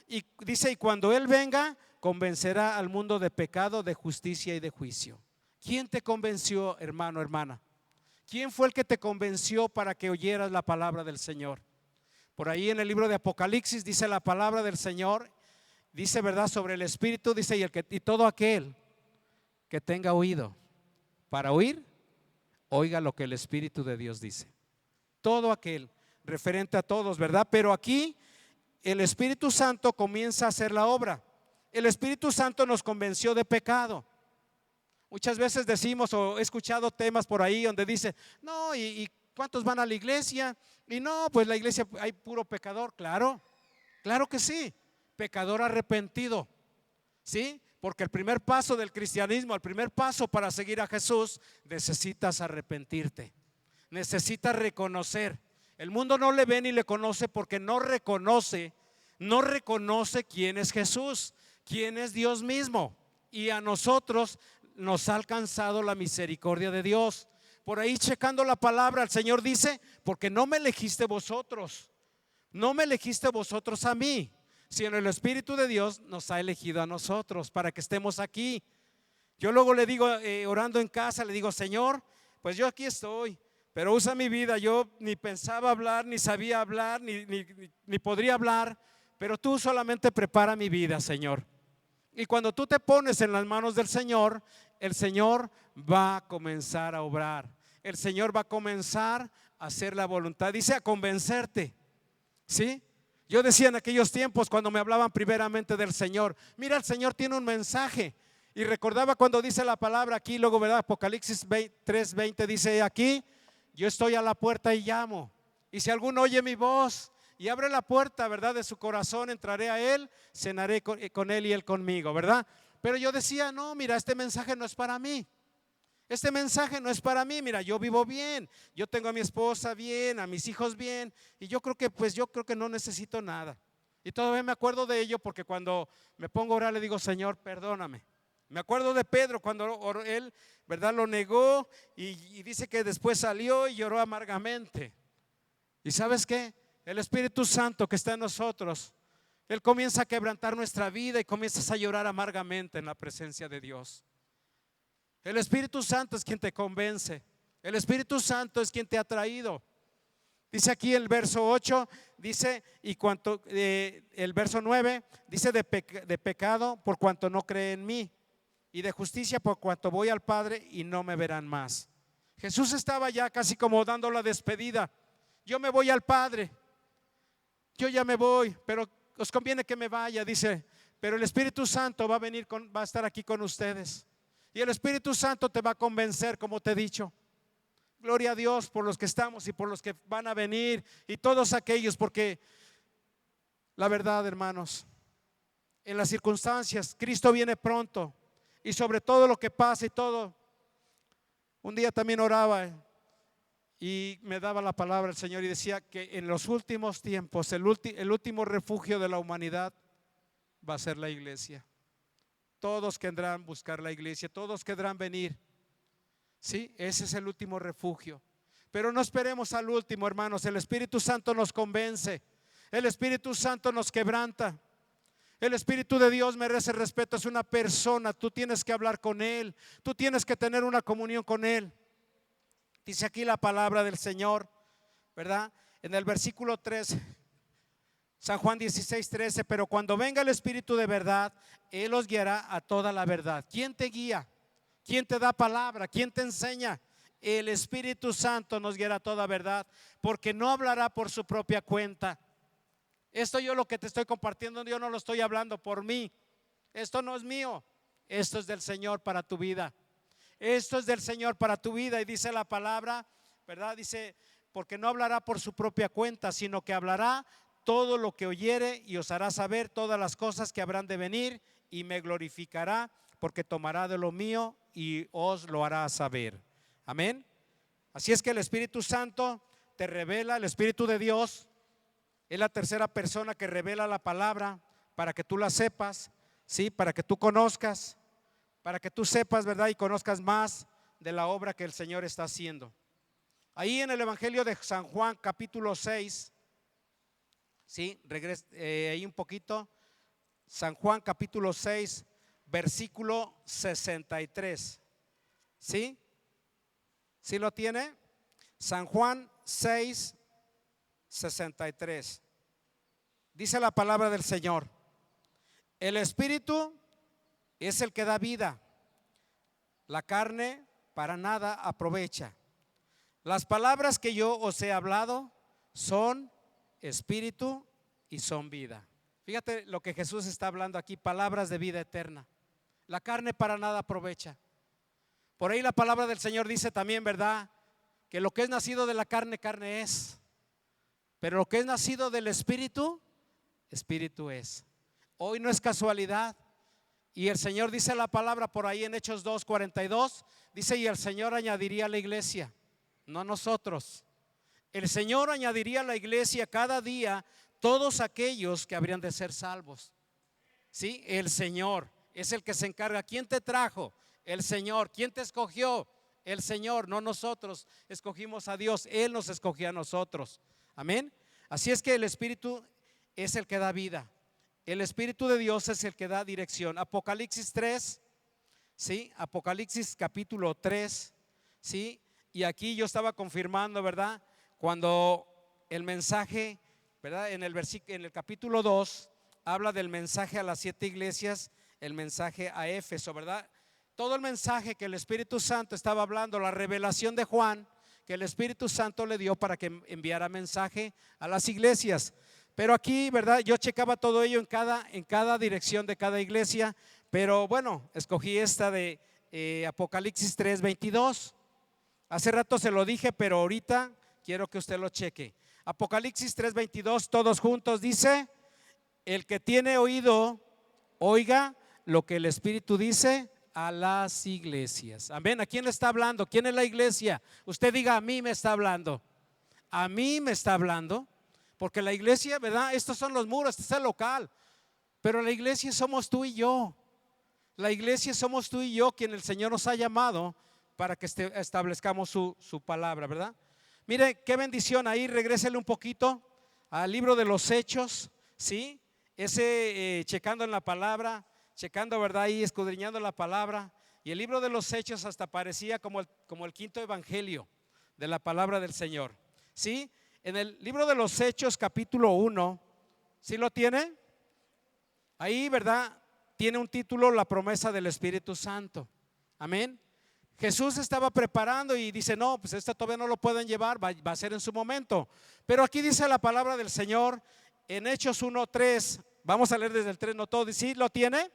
Y dice, y cuando Él venga, convencerá al mundo de pecado, de justicia y de juicio. ¿Quién te convenció, hermano, hermana? ¿Quién fue el que te convenció para que oyeras la palabra del Señor? Por ahí en el libro de Apocalipsis dice la palabra del Señor. Dice, ¿verdad? Sobre el Espíritu, dice, y todo aquel que tenga oído para oír, oiga lo que el Espíritu de Dios dice. Todo aquel, referente a todos, ¿verdad? Pero aquí el Espíritu Santo comienza a hacer la obra. El Espíritu Santo nos convenció de pecado. Muchas veces decimos, o he escuchado temas por ahí donde dice, no, ¿y cuántos van a la iglesia? Y no, pues la iglesia hay puro pecador. Claro, claro que sí, pecador arrepentido, ¿sí? Porque el primer paso del cristianismo, el primer paso para seguir a Jesús, necesitas arrepentirte, necesitas reconocer. El mundo no le ve ni le conoce porque no reconoce quién es Jesús, quién es Dios mismo. Y a nosotros nos ha alcanzado la misericordia de Dios. Por ahí checando la palabra, el Señor dice, porque no me elegiste vosotros, no me elegiste vosotros a mí, sino el Espíritu de Dios nos ha elegido a nosotros para que estemos aquí. Yo luego le digo, orando en casa, le digo, Señor, pues yo aquí estoy, pero usa mi vida. Yo ni pensaba hablar, ni sabía hablar, ni podría hablar, pero tú solamente prepara mi vida, Señor. Y cuando tú te pones en las manos del Señor, el Señor va a comenzar a obrar. El Señor va a comenzar a hacer la voluntad. Dice a convencerte, ¿sí? Yo decía en aquellos tiempos cuando me hablaban primeramente del Señor, mira, el Señor tiene un mensaje. Y recordaba cuando dice la palabra aquí, luego, ¿verdad? Apocalipsis 3:20 dice aquí, yo estoy a la puerta y llamo. Y si alguno oye mi voz y abre la puerta, ¿verdad? De su corazón, entraré a él, cenaré con él y él conmigo, ¿verdad? Pero yo decía, no, mira, este mensaje no es para mí. Este mensaje no es para mí. Mira, yo vivo bien, yo tengo a mi esposa bien, a mis hijos bien, y yo creo que no necesito nada. Y todavía me acuerdo de ello porque cuando me pongo a orar le digo, Señor, perdóname. Me acuerdo de Pedro cuando él, ¿verdad? Lo negó y dice que después salió y lloró amargamente. ¿Y sabes qué? El Espíritu Santo que está en nosotros, Él comienza a quebrantar nuestra vida y comienzas a llorar amargamente en la presencia de Dios. El Espíritu Santo es quien te convence. El Espíritu Santo es quien te ha traído. Dice aquí el verso 8, dice, el verso 9, dice de pecado por cuanto no cree en mí, y de justicia por cuanto voy al Padre y no me verán más. Jesús estaba ya casi como dando la despedida. Yo me voy al Padre, yo ya me voy, pero os conviene que me vaya, dice, pero el Espíritu Santo va a estar aquí con ustedes. Y el Espíritu Santo te va a convencer, como te he dicho. Gloria a Dios por los que estamos y por los que van a venir y todos aquellos, porque la verdad, hermanos, en las circunstancias, Cristo viene pronto. Y sobre todo lo que pasa y todo, un día también oraba y me daba la palabra el Señor y decía que en los últimos tiempos el último refugio de la humanidad va a ser la iglesia. Todos querrán buscar la iglesia, todos querrán venir. Sí, ese es el último refugio. Pero no esperemos al último, hermanos. El Espíritu Santo nos convence, el Espíritu Santo nos quebranta. El Espíritu de Dios merece respeto, es una persona, tú tienes que hablar con Él, tú tienes que tener una comunión con Él. Dice aquí la palabra del Señor, ¿verdad? En el versículo 3, San Juan 16:13, pero cuando venga el Espíritu de verdad, Él os guiará a toda la verdad. ¿Quién te guía? ¿Quién te da palabra? ¿Quién te enseña? El Espíritu Santo nos guiará a toda verdad, porque no hablará por su propia cuenta. Esto yo lo que te estoy compartiendo, yo no lo estoy hablando por mí. Esto no es mío, esto es del Señor para tu vida. Esto es del Señor para tu vida. Y dice la palabra, ¿verdad? Dice, porque no hablará por su propia cuenta, sino que hablará todo lo que oyere y os hará saber todas las cosas que habrán de venir, y me glorificará, porque tomará de lo mío y os lo hará saber. Amén. Así es que el Espíritu Santo te revela, el Espíritu de Dios es la tercera persona que revela la palabra para que tú la sepas, ¿sí? Para que tú conozcas, para que tú sepas, ¿verdad? Y conozcas más de la obra que el Señor está haciendo. Ahí en el Evangelio de San Juan, capítulo 6, ¿sí? Ahí un poquito. San Juan, capítulo 6, versículo 63. ¿Sí? ¿Sí lo tiene? San Juan 6, 63. Dice la palabra del Señor: el Espíritu es el que da vida, la carne para nada aprovecha. Las palabras que yo os he hablado son espíritu y son vida. Fíjate lo que Jesús está hablando aquí, palabras de vida eterna. La carne para nada aprovecha. Por ahí la palabra del Señor dice también, ¿verdad?, que lo que es nacido de la carne, carne es. Pero lo que es nacido del Espíritu, Espíritu es. Hoy no es casualidad. Y el Señor dice la palabra por ahí en Hechos 2:42, dice: y el Señor añadiría a la iglesia, no nosotros. El Señor añadiría a la iglesia cada día todos aquellos que habrían de ser salvos. Sí, el Señor es el que se encarga. ¿Quién te trajo? El Señor. ¿Quién te escogió? El Señor, no nosotros. Escogimos a Dios, Él nos escogió a nosotros. Amén. Así es que el Espíritu es el que da vida. El Espíritu de Dios es el que da dirección. Apocalipsis 3, ¿sí? Apocalipsis capítulo 3, ¿sí? Y aquí yo estaba confirmando, ¿verdad?, cuando el mensaje, ¿verdad?, en el capítulo 2 habla del mensaje a las 7 iglesias, el mensaje a Éfeso, ¿verdad? Todo el mensaje que el Espíritu Santo estaba hablando, la revelación de Juan, que el Espíritu Santo le dio para que enviara mensaje a las iglesias. Pero aquí, ¿verdad?, yo checaba todo ello en cada dirección de cada iglesia. Pero bueno, escogí esta de Apocalipsis 3:22. Hace rato se lo dije, pero ahorita quiero que usted lo cheque. Apocalipsis 3:22, todos juntos, dice: el que tiene oído, oiga lo que el Espíritu dice a las iglesias. Amén. ¿A quién le está hablando? ¿Quién es la iglesia? Usted diga: a mí me está hablando. A mí me está hablando. Porque la iglesia, ¿verdad?, estos son los muros, este es el local. Pero la iglesia somos tú y yo. La iglesia somos tú y yo, quien el Señor nos ha llamado para que establezcamos su palabra, ¿verdad? Mire qué bendición. Ahí regrésele un poquito al libro de los Hechos, ¿sí? Ese checando en la palabra, checando, ¿verdad?, ahí escudriñando la palabra. Y el libro de los Hechos hasta parecía como el quinto evangelio de la palabra del Señor, ¿sí? En el libro de los Hechos capítulo 1, ¿sí lo tiene? Ahí, ¿verdad?, tiene un título: la promesa del Espíritu Santo. Amén. Jesús estaba preparando y dice: no, pues esto todavía no lo pueden llevar, va a ser en su momento. Pero aquí dice la palabra del Señor en Hechos 1:3. Vamos a leer desde el 3, no todo. ¿Sí lo tiene?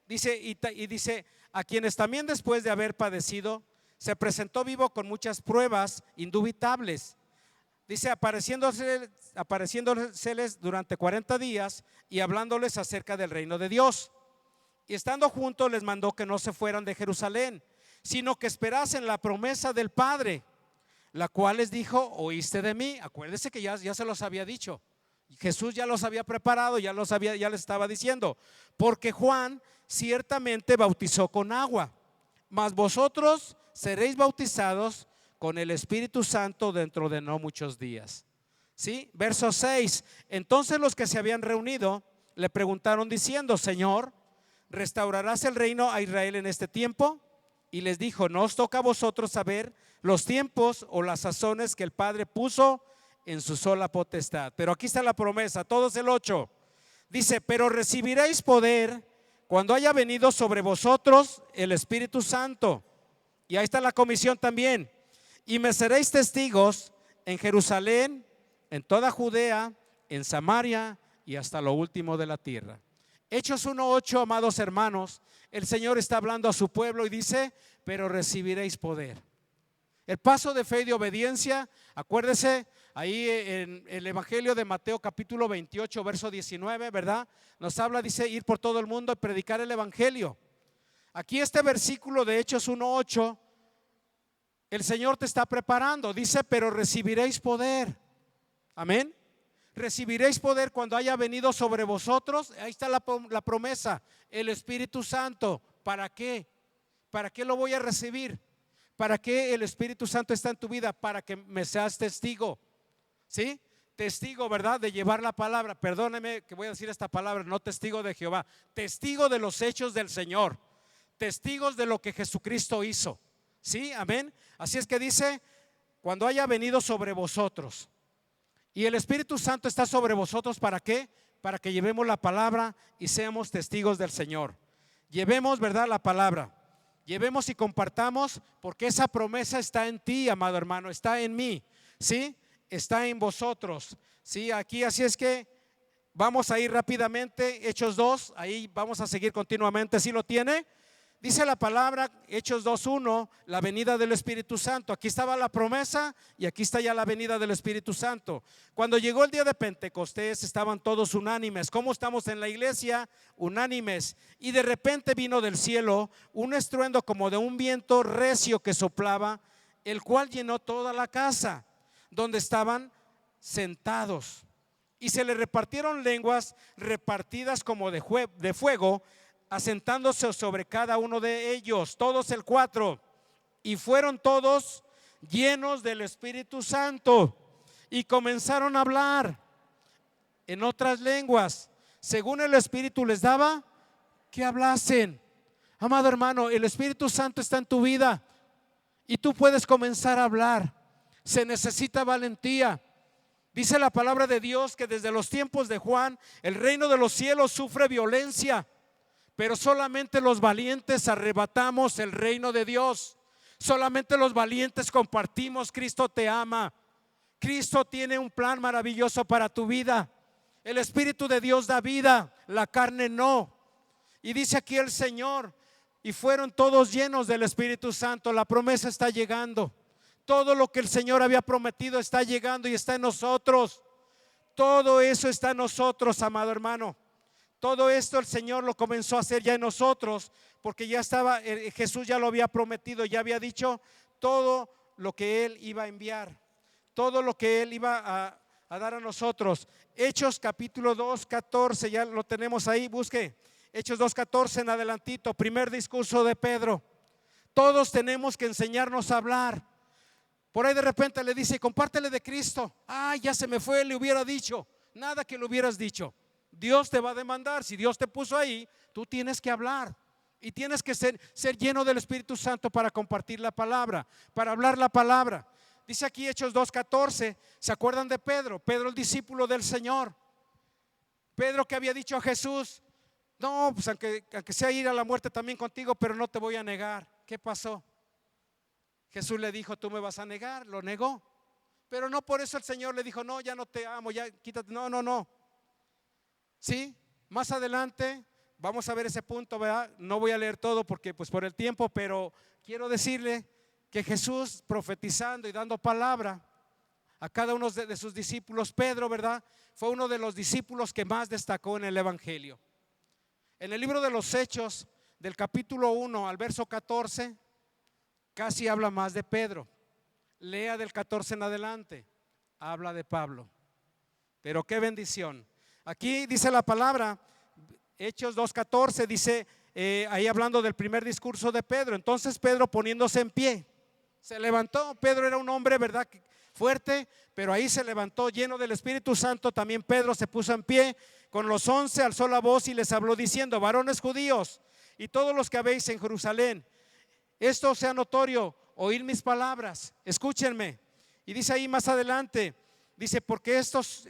Dice, y dice: a quienes también después de haber padecido se presentó vivo con muchas pruebas indubitables. Dice: apareciéndoseles durante 40 días y hablándoles acerca del reino de Dios. Y estando juntos les mandó que no se fueran de Jerusalén, sino que esperasen la promesa del Padre, la cual les dijo: oíste de mí. Acuérdese que ya se los había dicho. Jesús ya los había preparado, ya les estaba diciendo: porque Juan ciertamente bautizó con agua, mas vosotros seréis bautizados con el Espíritu Santo dentro de no muchos días. ¿Sí? Verso 6. Entonces los que se habían reunido le preguntaron diciendo: Señor, ¿restaurarás el reino a Israel en este tiempo? Y les dijo: no os toca a vosotros saber los tiempos o las sazones que el Padre puso en su sola potestad. Pero aquí está la promesa, todos el 8. Dice: pero recibiréis poder cuando haya venido sobre vosotros el Espíritu Santo. Y ahí está la comisión también. Y me seréis testigos en Jerusalén, en toda Judea, en Samaria y hasta lo último de la tierra. Hechos 1:8, amados hermanos, el Señor está hablando a su pueblo y dice: pero recibiréis poder. El paso de fe y de obediencia, acuérdese, ahí en el Evangelio de Mateo capítulo 28, verso 19, ¿verdad? Nos habla, dice: ir por todo el mundo y predicar el Evangelio. Aquí este versículo de Hechos 1:8, el Señor te está preparando, dice: pero recibiréis poder. Amén. Recibiréis poder cuando haya venido sobre vosotros. Ahí está la promesa, el Espíritu Santo. ¿Para qué? ¿Para qué lo voy a recibir? ¿Para qué el Espíritu Santo está en tu vida? Para que me seas testigo. ¿Sí? Testigo, ¿verdad? De llevar la palabra. Perdóneme que voy a decir esta palabra, no testigo de Jehová, testigo de los hechos del Señor, testigos de lo que Jesucristo hizo. ¿Sí? Amén. Así es que dice: cuando haya venido sobre vosotros. Y el Espíritu Santo está sobre vosotros. ¿Para qué? Para que llevemos la palabra y seamos testigos del Señor. Llevemos, ¿verdad?, la palabra. Llevemos y compartamos, porque esa promesa está en ti, amado hermano, está en mí, ¿sí? Está en vosotros, ¿sí? Aquí, así es que Vamos a ir rápidamente, Hechos 2, ahí vamos a seguir continuamente, ¿sí lo tiene? Dice la palabra, Hechos 2:1, la venida del Espíritu Santo. Aquí estaba la promesa y aquí está ya la venida del Espíritu Santo. Cuando llegó el día de Pentecostés estaban todos unánimes. ¿Cómo estamos en la iglesia? Unánimes. Y de repente vino del cielo un estruendo como de un viento recio que soplaba, el cual llenó toda la casa donde estaban sentados. Y se le repartieron lenguas repartidas como de fuego, asentándose sobre cada uno de ellos, todos el 4, y fueron todos llenos del Espíritu Santo y comenzaron a hablar en otras lenguas, según el Espíritu les daba que hablasen. Amado hermano, el Espíritu Santo está en tu vida y tú puedes comenzar a hablar. Se necesita valentía. Dice la palabra de Dios que desde los tiempos de Juan el reino de los cielos sufre violencia, pero solamente los valientes arrebatamos el reino de Dios. Solamente los valientes compartimos. Cristo te ama. Cristo tiene un plan maravilloso para tu vida. El Espíritu de Dios da vida, la carne no. Y dice aquí el Señor, y fueron todos llenos del Espíritu Santo. La promesa está llegando. Todo lo que el Señor había prometido está llegando y está en nosotros. Todo eso está en nosotros, amado hermano. Todo esto el Señor lo comenzó a hacer ya en nosotros, porque ya estaba, Jesús ya lo había prometido, ya había dicho todo lo que Él iba a enviar, todo lo que Él iba a dar a nosotros. Hechos capítulo 2, 14, ya lo tenemos ahí, busque. Hechos 2, 14 en adelantito, primer discurso de Pedro. Todos tenemos que enseñarnos a hablar. Por ahí de repente le dice, compártele de Cristo. Ay, ya se me fue, le hubiera dicho. Nada que le hubieras dicho. Dios te va a demandar. Si Dios te puso ahí, tú tienes que hablar y tienes que ser lleno del Espíritu Santo para compartir la palabra, para hablar la palabra. Dice aquí Hechos 2:14, ¿se acuerdan de Pedro? Pedro, el discípulo del Señor. Pedro que había dicho a Jesús, no, pues aunque sea ir a la muerte también contigo, pero no te voy a negar. ¿Qué pasó? Jesús le dijo, tú me vas a negar. Lo negó, pero no por eso el Señor le dijo, no, ya no te amo, ya quítate. No. Sí, más adelante vamos a ver ese punto, ¿verdad? No voy a leer todo porque pues por el tiempo, pero quiero decirle que Jesús profetizando y dando palabra a cada uno de sus discípulos, Pedro, ¿verdad? Fue uno de los discípulos que más destacó en el Evangelio. En el libro de los Hechos, del capítulo 1 al verso 14, casi habla más de Pedro. Lea del 14 en adelante, habla de Pablo. Pero qué bendición. Aquí dice la palabra, Hechos 2:14, dice ahí hablando del primer discurso de Pedro. Entonces Pedro, poniéndose en pie, se levantó. Pedro era un hombre, ¿verdad?, fuerte, pero ahí se levantó lleno del Espíritu Santo. También Pedro se puso en pie, con los 11 alzó la voz y les habló diciendo, varones judíos y todos los que habéis en Jerusalén, esto sea notorio, oíd mis palabras, escúchenme. Y dice ahí más adelante, dice porque estos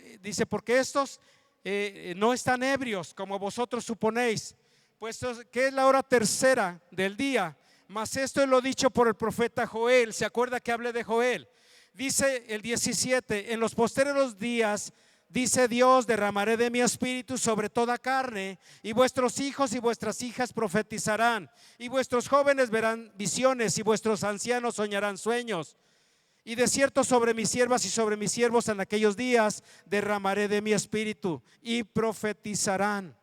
no están ebrios como vosotros suponéis, puesto que es la hora tercera del día. Mas esto es lo dicho por el profeta Joel. ¿Se acuerda que hablé de Joel? Dice el 17, en los postreros días, dice Dios, derramaré de mi espíritu sobre toda carne, y vuestros hijos y vuestras hijas profetizarán, y vuestros jóvenes verán visiones, y vuestros ancianos soñarán sueños. Y de cierto sobre mis siervas y sobre mis siervos en aquellos días derramaré de mi espíritu y profetizarán.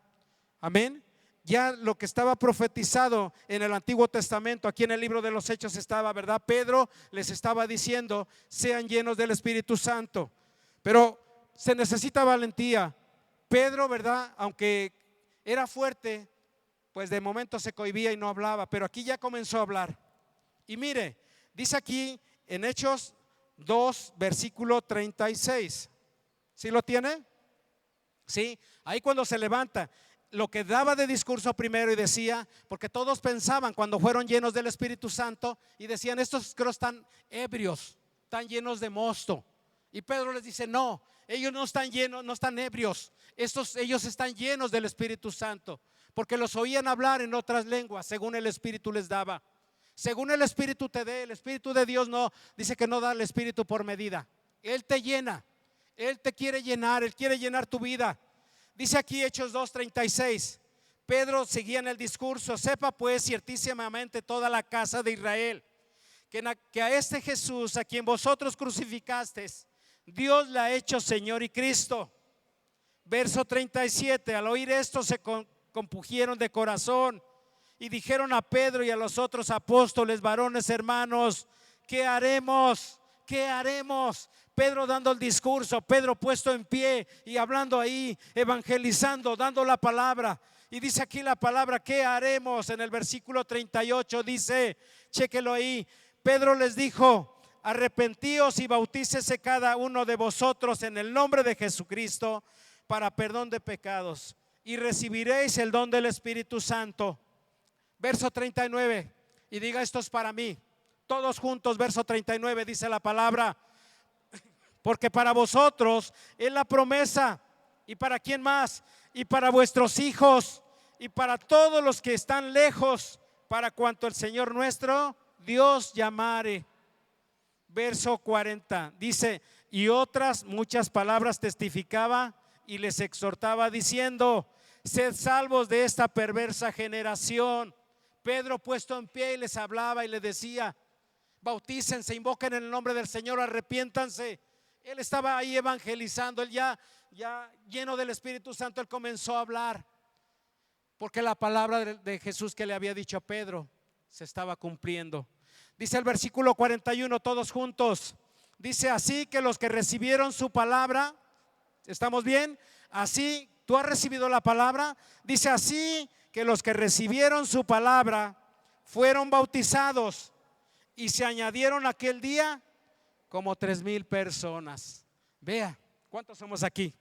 Amén. Ya lo que estaba profetizado en el Antiguo Testamento, aquí en el libro de los Hechos estaba, ¿verdad? Pedro les estaba diciendo, sean llenos del Espíritu Santo. Pero se necesita valentía. Pedro, ¿verdad?, aunque era fuerte, pues de momento se cohibía y no hablaba, pero aquí ya comenzó a hablar. Y mire, dice aquí en Hechos 2, versículo 36. ¿Sí lo tiene? Sí, ahí cuando se levanta, lo que daba de discurso primero y decía, porque todos pensaban cuando fueron llenos del Espíritu Santo y decían, estos creo están ebrios, están llenos de mosto. Y Pedro les dice, no, ellos no están llenos, no están ebrios, ellos están llenos del Espíritu Santo, porque los oían hablar en otras lenguas según el Espíritu les daba. Según el Espíritu te dé, el Espíritu de Dios no, dice que no da el Espíritu por medida. Él te llena, Él te quiere llenar, Él quiere llenar tu vida. Dice aquí Hechos 2:36. Pedro seguía en el discurso: sepa pues ciertísimamente toda la casa de Israel que a este Jesús, a quien vosotros crucificasteis, Dios le ha hecho Señor y Cristo. Verso 37. Al oír esto se compungieron de corazón y dijeron a Pedro y a los otros apóstoles: varones hermanos, ¿qué haremos? ¿Qué haremos? Pedro dando el discurso, Pedro puesto en pie y hablando ahí, evangelizando, dando la palabra. Y dice aquí la palabra: ¿qué haremos? En el versículo 38 dice, chéquelo ahí, Pedro les dijo: arrepentíos y bautícese cada uno de vosotros en el nombre de Jesucristo para perdón de pecados, y recibiréis el don del Espíritu Santo. Verso 39, y diga: esto es para mí. Todos juntos, verso 39, dice la palabra: porque para vosotros es la promesa. ¿Y para quién más? Y para vuestros hijos y para todos los que están lejos, para cuanto el Señor nuestro Dios llamare. Verso 40 dice: y otras muchas palabras testificaba y les exhortaba diciendo: sed salvos de esta perversa generación. Pedro puesto en pie y les hablaba y les decía: bautícense, invoquen en el nombre del Señor, arrepiéntanse. Él estaba ahí evangelizando, él ya lleno del Espíritu Santo, él comenzó a hablar, porque la palabra de Jesús que le había dicho a Pedro se estaba cumpliendo. Dice el versículo 41, todos juntos, dice: así que los que recibieron su palabra, ¿estamos bien? Así, ¿tú has recibido la palabra? Dice: así que los que recibieron su palabra fueron bautizados, y se añadieron aquel día como 3,000 personas. Vea, ¿cuántos somos aquí?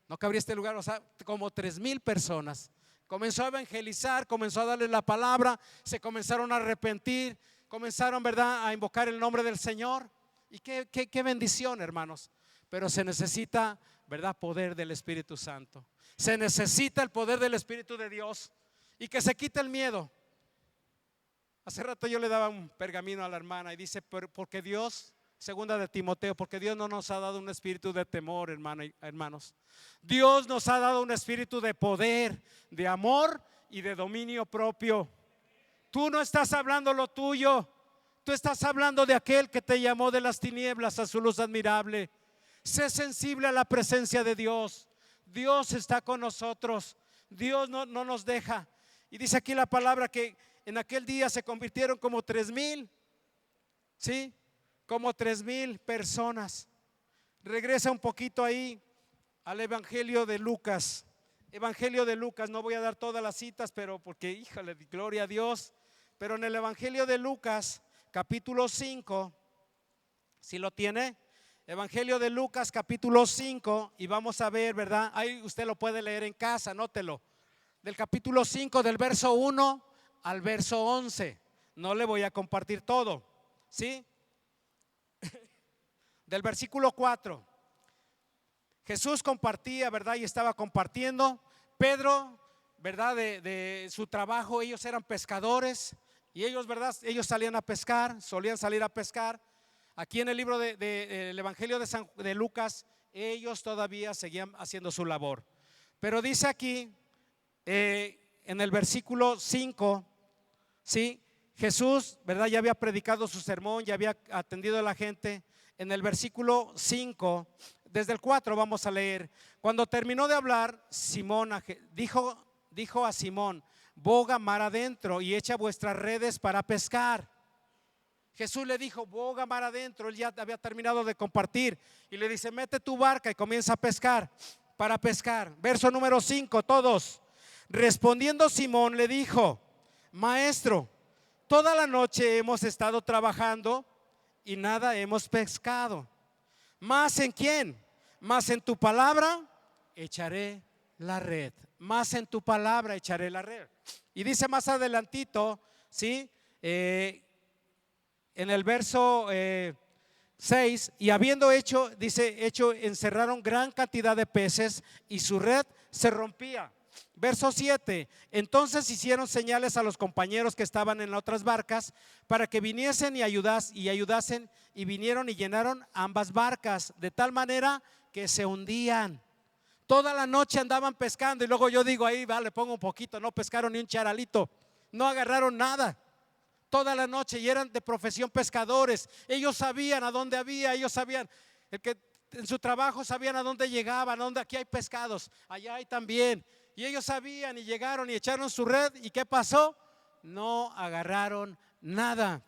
No cabría este lugar, o sea, como 3,000 personas. Comenzó a evangelizar, comenzó a darle la palabra, se comenzaron a arrepentir, comenzaron, ¿verdad?, a invocar el nombre del Señor. Y qué bendición, hermanos. Pero se necesita, ¿verdad?, poder del Espíritu Santo. Se necesita el poder del Espíritu de Dios, y que se quite el miedo. Hace rato yo le daba un pergamino a la hermana y dice: porque Dios, segunda de Timoteo, porque Dios no nos ha dado un espíritu de temor, hermanos. Dios nos ha dado un espíritu de poder, de amor y de dominio propio. Tú no estás hablando lo tuyo, tú estás hablando de aquel que te llamó de las tinieblas a su luz admirable. Sé sensible a la presencia de Dios. Dios está con nosotros. Dios no nos deja. Y dice aquí la palabra que en aquel día se convirtieron como 3,000, ¿sí? Como 3,000 personas. Regresa un poquito ahí al Evangelio de Lucas. Evangelio de Lucas, no voy a dar todas las citas, pero porque, híjole, gloria a Dios. Pero en el Evangelio de Lucas, capítulo 5, ¿sí lo tiene? Evangelio de Lucas, capítulo 5, y vamos a ver, ¿verdad? Ahí usted lo puede leer en casa, anótelo. Del capítulo 5, del verso 1 al verso 11. No le voy a compartir todo, ¿sí? Del versículo 4, Jesús compartía, ¿verdad? Y estaba compartiendo. Pedro, ¿verdad? De su trabajo, ellos eran pescadores y ellos, ¿verdad? Ellos salían a pescar, solían salir a pescar. Aquí en el libro del Evangelio de Lucas, ellos todavía seguían haciendo su labor. Pero dice aquí, en el versículo 5, ¿sí? Jesús, ¿verdad? Ya había predicado su sermón, ya había atendido a la gente. En el versículo 5, desde el 4 vamos a leer. Cuando terminó de hablar, Simón dijo a Simón: boga mar adentro y echa vuestras redes para pescar. Jesús le dijo: boga mar adentro. Él ya había terminado de compartir y le dice: mete tu barca y comienza a pescar, para pescar. Verso número 5, todos. Respondiendo Simón le dijo: maestro, toda la noche hemos estado trabajando y nada hemos pescado. ¿Más en quién? Más en tu palabra echaré la red. Más en tu palabra echaré la red. Y dice más adelantito, ¿sí? En el verso 6, y habiendo hecho, encerraron gran cantidad de peces y su red se rompía. Verso 7, entonces hicieron señales a los compañeros que estaban en las otras barcas para que viniesen y ayudasen, y vinieron y llenaron ambas barcas de tal manera que se hundían. Toda la noche andaban pescando y luego yo digo ahí, le pongo un poquito, no pescaron ni un charalito, no agarraron nada. Toda la noche, y eran de profesión pescadores. Ellos sabían a dónde había, ellos sabían, el que en su trabajo sabían a dónde llegaban, a dónde aquí hay pescados, allá hay también. Y ellos sabían y llegaron y echaron su red. ¿Y qué pasó? No agarraron nada.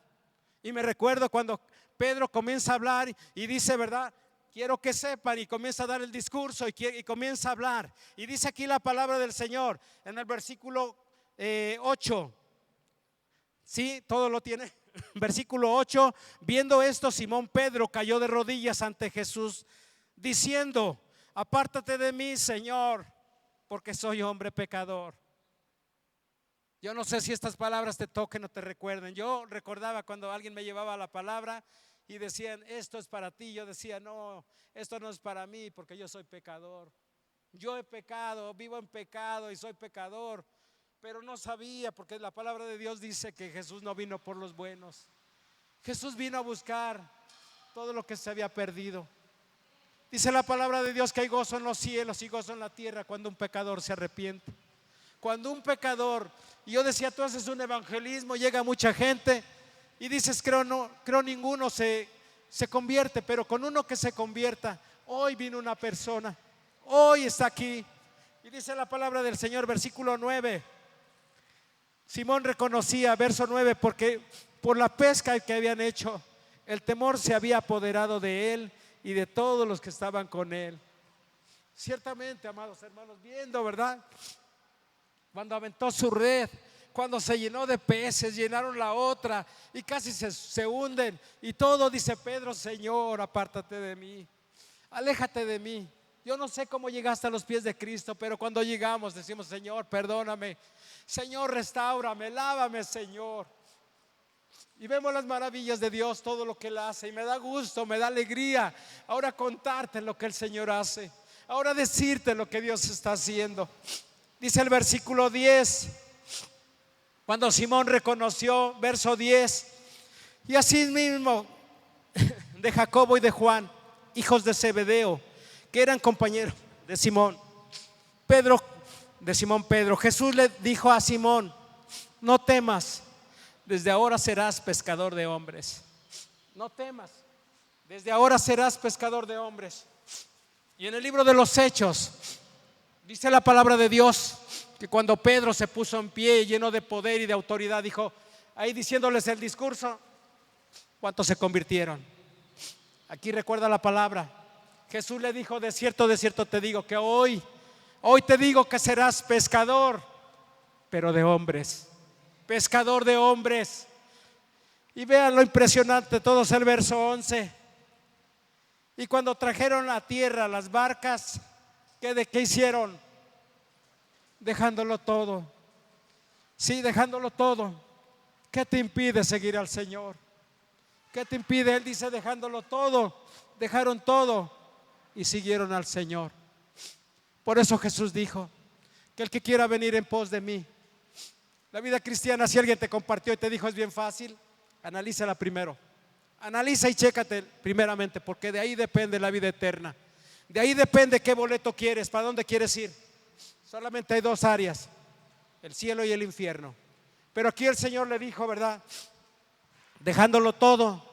Y me recuerdo cuando Pedro comienza a hablar y dice, ¿verdad? Quiero que sepan, y comienza a dar el discurso y comienza a hablar. Y dice aquí la palabra del Señor en el versículo 8. ¿Sí? ¿Todo lo tiene? Versículo 8. Viendo esto, Simón Pedro cayó de rodillas ante Jesús, diciendo: apártate de mí, Señor, porque soy hombre pecador. Yo no sé si estas palabras te toquen o te recuerden. Yo recordaba cuando alguien me llevaba la palabra y decían: esto es para ti. Yo decía: no, esto no es para mí, porque yo soy pecador. Yo he pecado, vivo en pecado y soy pecador. Pero no sabía, porque la palabra de Dios dice que Jesús no vino por los buenos. Jesús vino a buscar todo lo que se había perdido. Dice la palabra de Dios que hay gozo en los cielos y gozo en la tierra cuando un pecador se arrepiente. Cuando un pecador, y yo decía, tú haces un evangelismo, llega mucha gente y dices, creo ninguno se convierte, pero con uno que se convierta, hoy vino una persona, hoy está aquí. Y dice la palabra del Señor, versículo 9. Simón reconocía, verso 9, porque por la pesca que habían hecho, el temor se había apoderado de él y de todos los que estaban con él. Ciertamente, amados hermanos, viendo, ¿verdad? Cuando aventó su red, cuando se llenó de peces, llenaron la otra y casi se hunden. Y todo, dice Pedro: Señor, apártate de mí, aléjate de mí. Yo no sé cómo llegaste a los pies de Cristo, pero cuando llegamos decimos: Señor, perdóname, Señor, restáurame, lávame, Señor. Y vemos las maravillas de Dios, todo lo que Él hace, y me da gusto, me da alegría ahora contarte lo que el Señor hace, ahora decirte lo que Dios está haciendo. Dice el versículo 10, cuando Simón reconoció, verso 10, y así mismo de Jacobo y de Juan, hijos de Zebedeo, que eran compañeros de Simón Pedro, Jesús le dijo a Simón: no temas, desde ahora serás pescador de hombres. No temas, desde ahora serás pescador de hombres. Y en el libro de los Hechos dice la palabra de Dios que cuando Pedro se puso en pie, lleno de poder y de autoridad, dijo, ahí diciéndoles el discurso, ¿cuántos se convirtieron? Aquí recuerda la palabra. Jesús le dijo: de cierto te digo que hoy te digo que serás pescador, pero de hombres. Pescador de hombres. Y vean lo impresionante, todos el verso 11. Y cuando trajeron a tierra las barcas, ¿qué hicieron? Dejándolo todo. Sí, dejándolo todo. ¿Qué te impide seguir al Señor? ¿Qué te impide? Él dice: dejándolo todo. Dejaron todo y siguieron al Señor. Por eso Jesús dijo que el que quiera venir en pos de mí. La vida cristiana, si alguien te compartió y te dijo es bien fácil, analízala primero. Analiza y chécate primeramente, porque de ahí depende la vida eterna. De ahí depende qué boleto quieres, para dónde quieres ir. Solamente hay dos áreas: el cielo y el infierno. Pero aquí el Señor le dijo, ¿verdad? Dejándolo todo.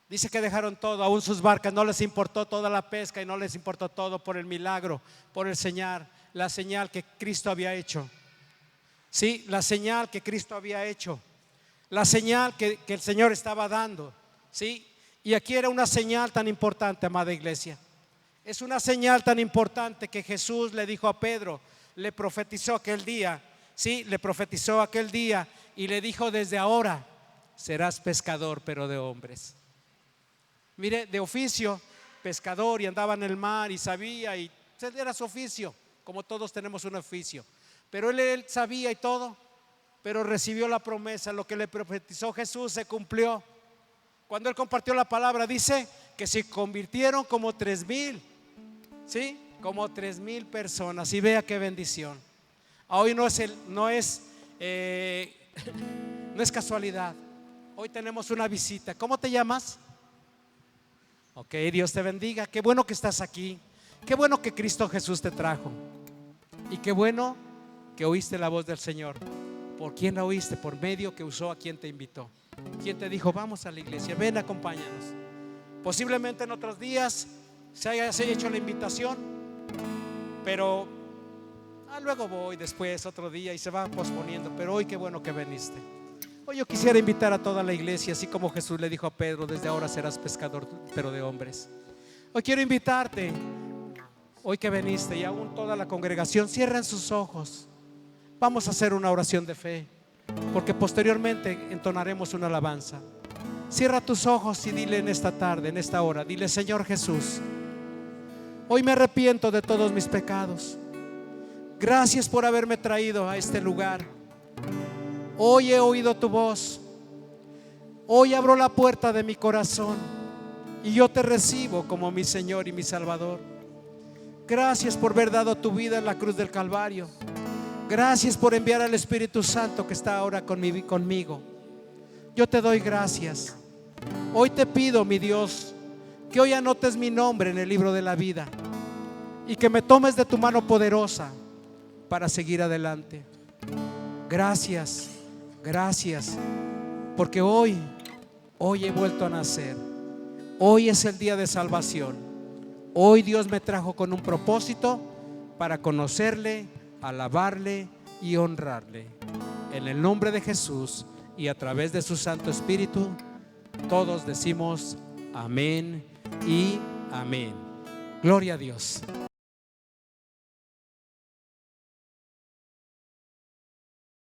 Dice que dejaron todo, aún sus barcas. No les importó toda la pesca y no les importó todo por el milagro, por el señal, la señal que Cristo había hecho. Sí, la señal que Cristo había hecho, la señal que el Señor estaba dando. Sí, y aquí era una señal tan importante, amada iglesia. Es una señal tan importante que Jesús le dijo a Pedro, le profetizó aquel día. Sí, le profetizó aquel día y le dijo: desde ahora serás pescador, pero de hombres. Mire, de oficio pescador, y andaba en el mar y sabía, y era su oficio, como todos tenemos un oficio. Pero él sabía y todo, pero recibió la promesa. Lo que le profetizó Jesús se cumplió. Cuando él compartió la palabra, dice que se convirtieron como 3,000. ¿Sí? Como 3,000 personas. Y vea qué bendición. Hoy no es casualidad. Hoy tenemos una visita. ¿Cómo te llamas? Ok, Dios te bendiga. Qué bueno que estás aquí. Qué bueno que Cristo Jesús te trajo. Y qué bueno que oíste la voz del Señor. ¿Por quién la oíste? Por medio que usó a quien te invitó. Quien te dijo, vamos a la iglesia, ven, acompáñanos. Posiblemente en otros días se haya hecho la invitación, pero luego voy después otro día y se va posponiendo. Pero hoy qué bueno que viniste. Hoy yo quisiera invitar a toda la iglesia, así como Jesús le dijo a Pedro, desde ahora serás pescador, pero de hombres. Hoy quiero invitarte, hoy que viniste, y aún toda la congregación, cierren sus ojos. Vamos a hacer una oración de fe, porque posteriormente entonaremos una alabanza. Cierra tus ojos y dile en esta tarde, en esta hora, dile: Señor Jesús, hoy me arrepiento de todos mis pecados. Gracias por haberme traído a este lugar. Hoy he oído tu voz. Hoy abro la puerta de mi corazón y yo te recibo como mi Señor y mi Salvador. Gracias por haber dado tu vida en la cruz del Calvario. Gracias por enviar al Espíritu Santo que está ahora conmigo. Yo te doy gracias. Hoy te pido, mi Dios, que hoy anotes mi nombre en el libro de la vida y que me tomes de tu mano poderosa para seguir adelante. Gracias, gracias, porque hoy he vuelto a nacer. Hoy es el día de salvación. Hoy Dios me trajo con un propósito para conocerle, alabarle y honrarle. En el nombre de Jesús y a través de su Santo Espíritu, todos decimos amén y amén. Gloria a Dios.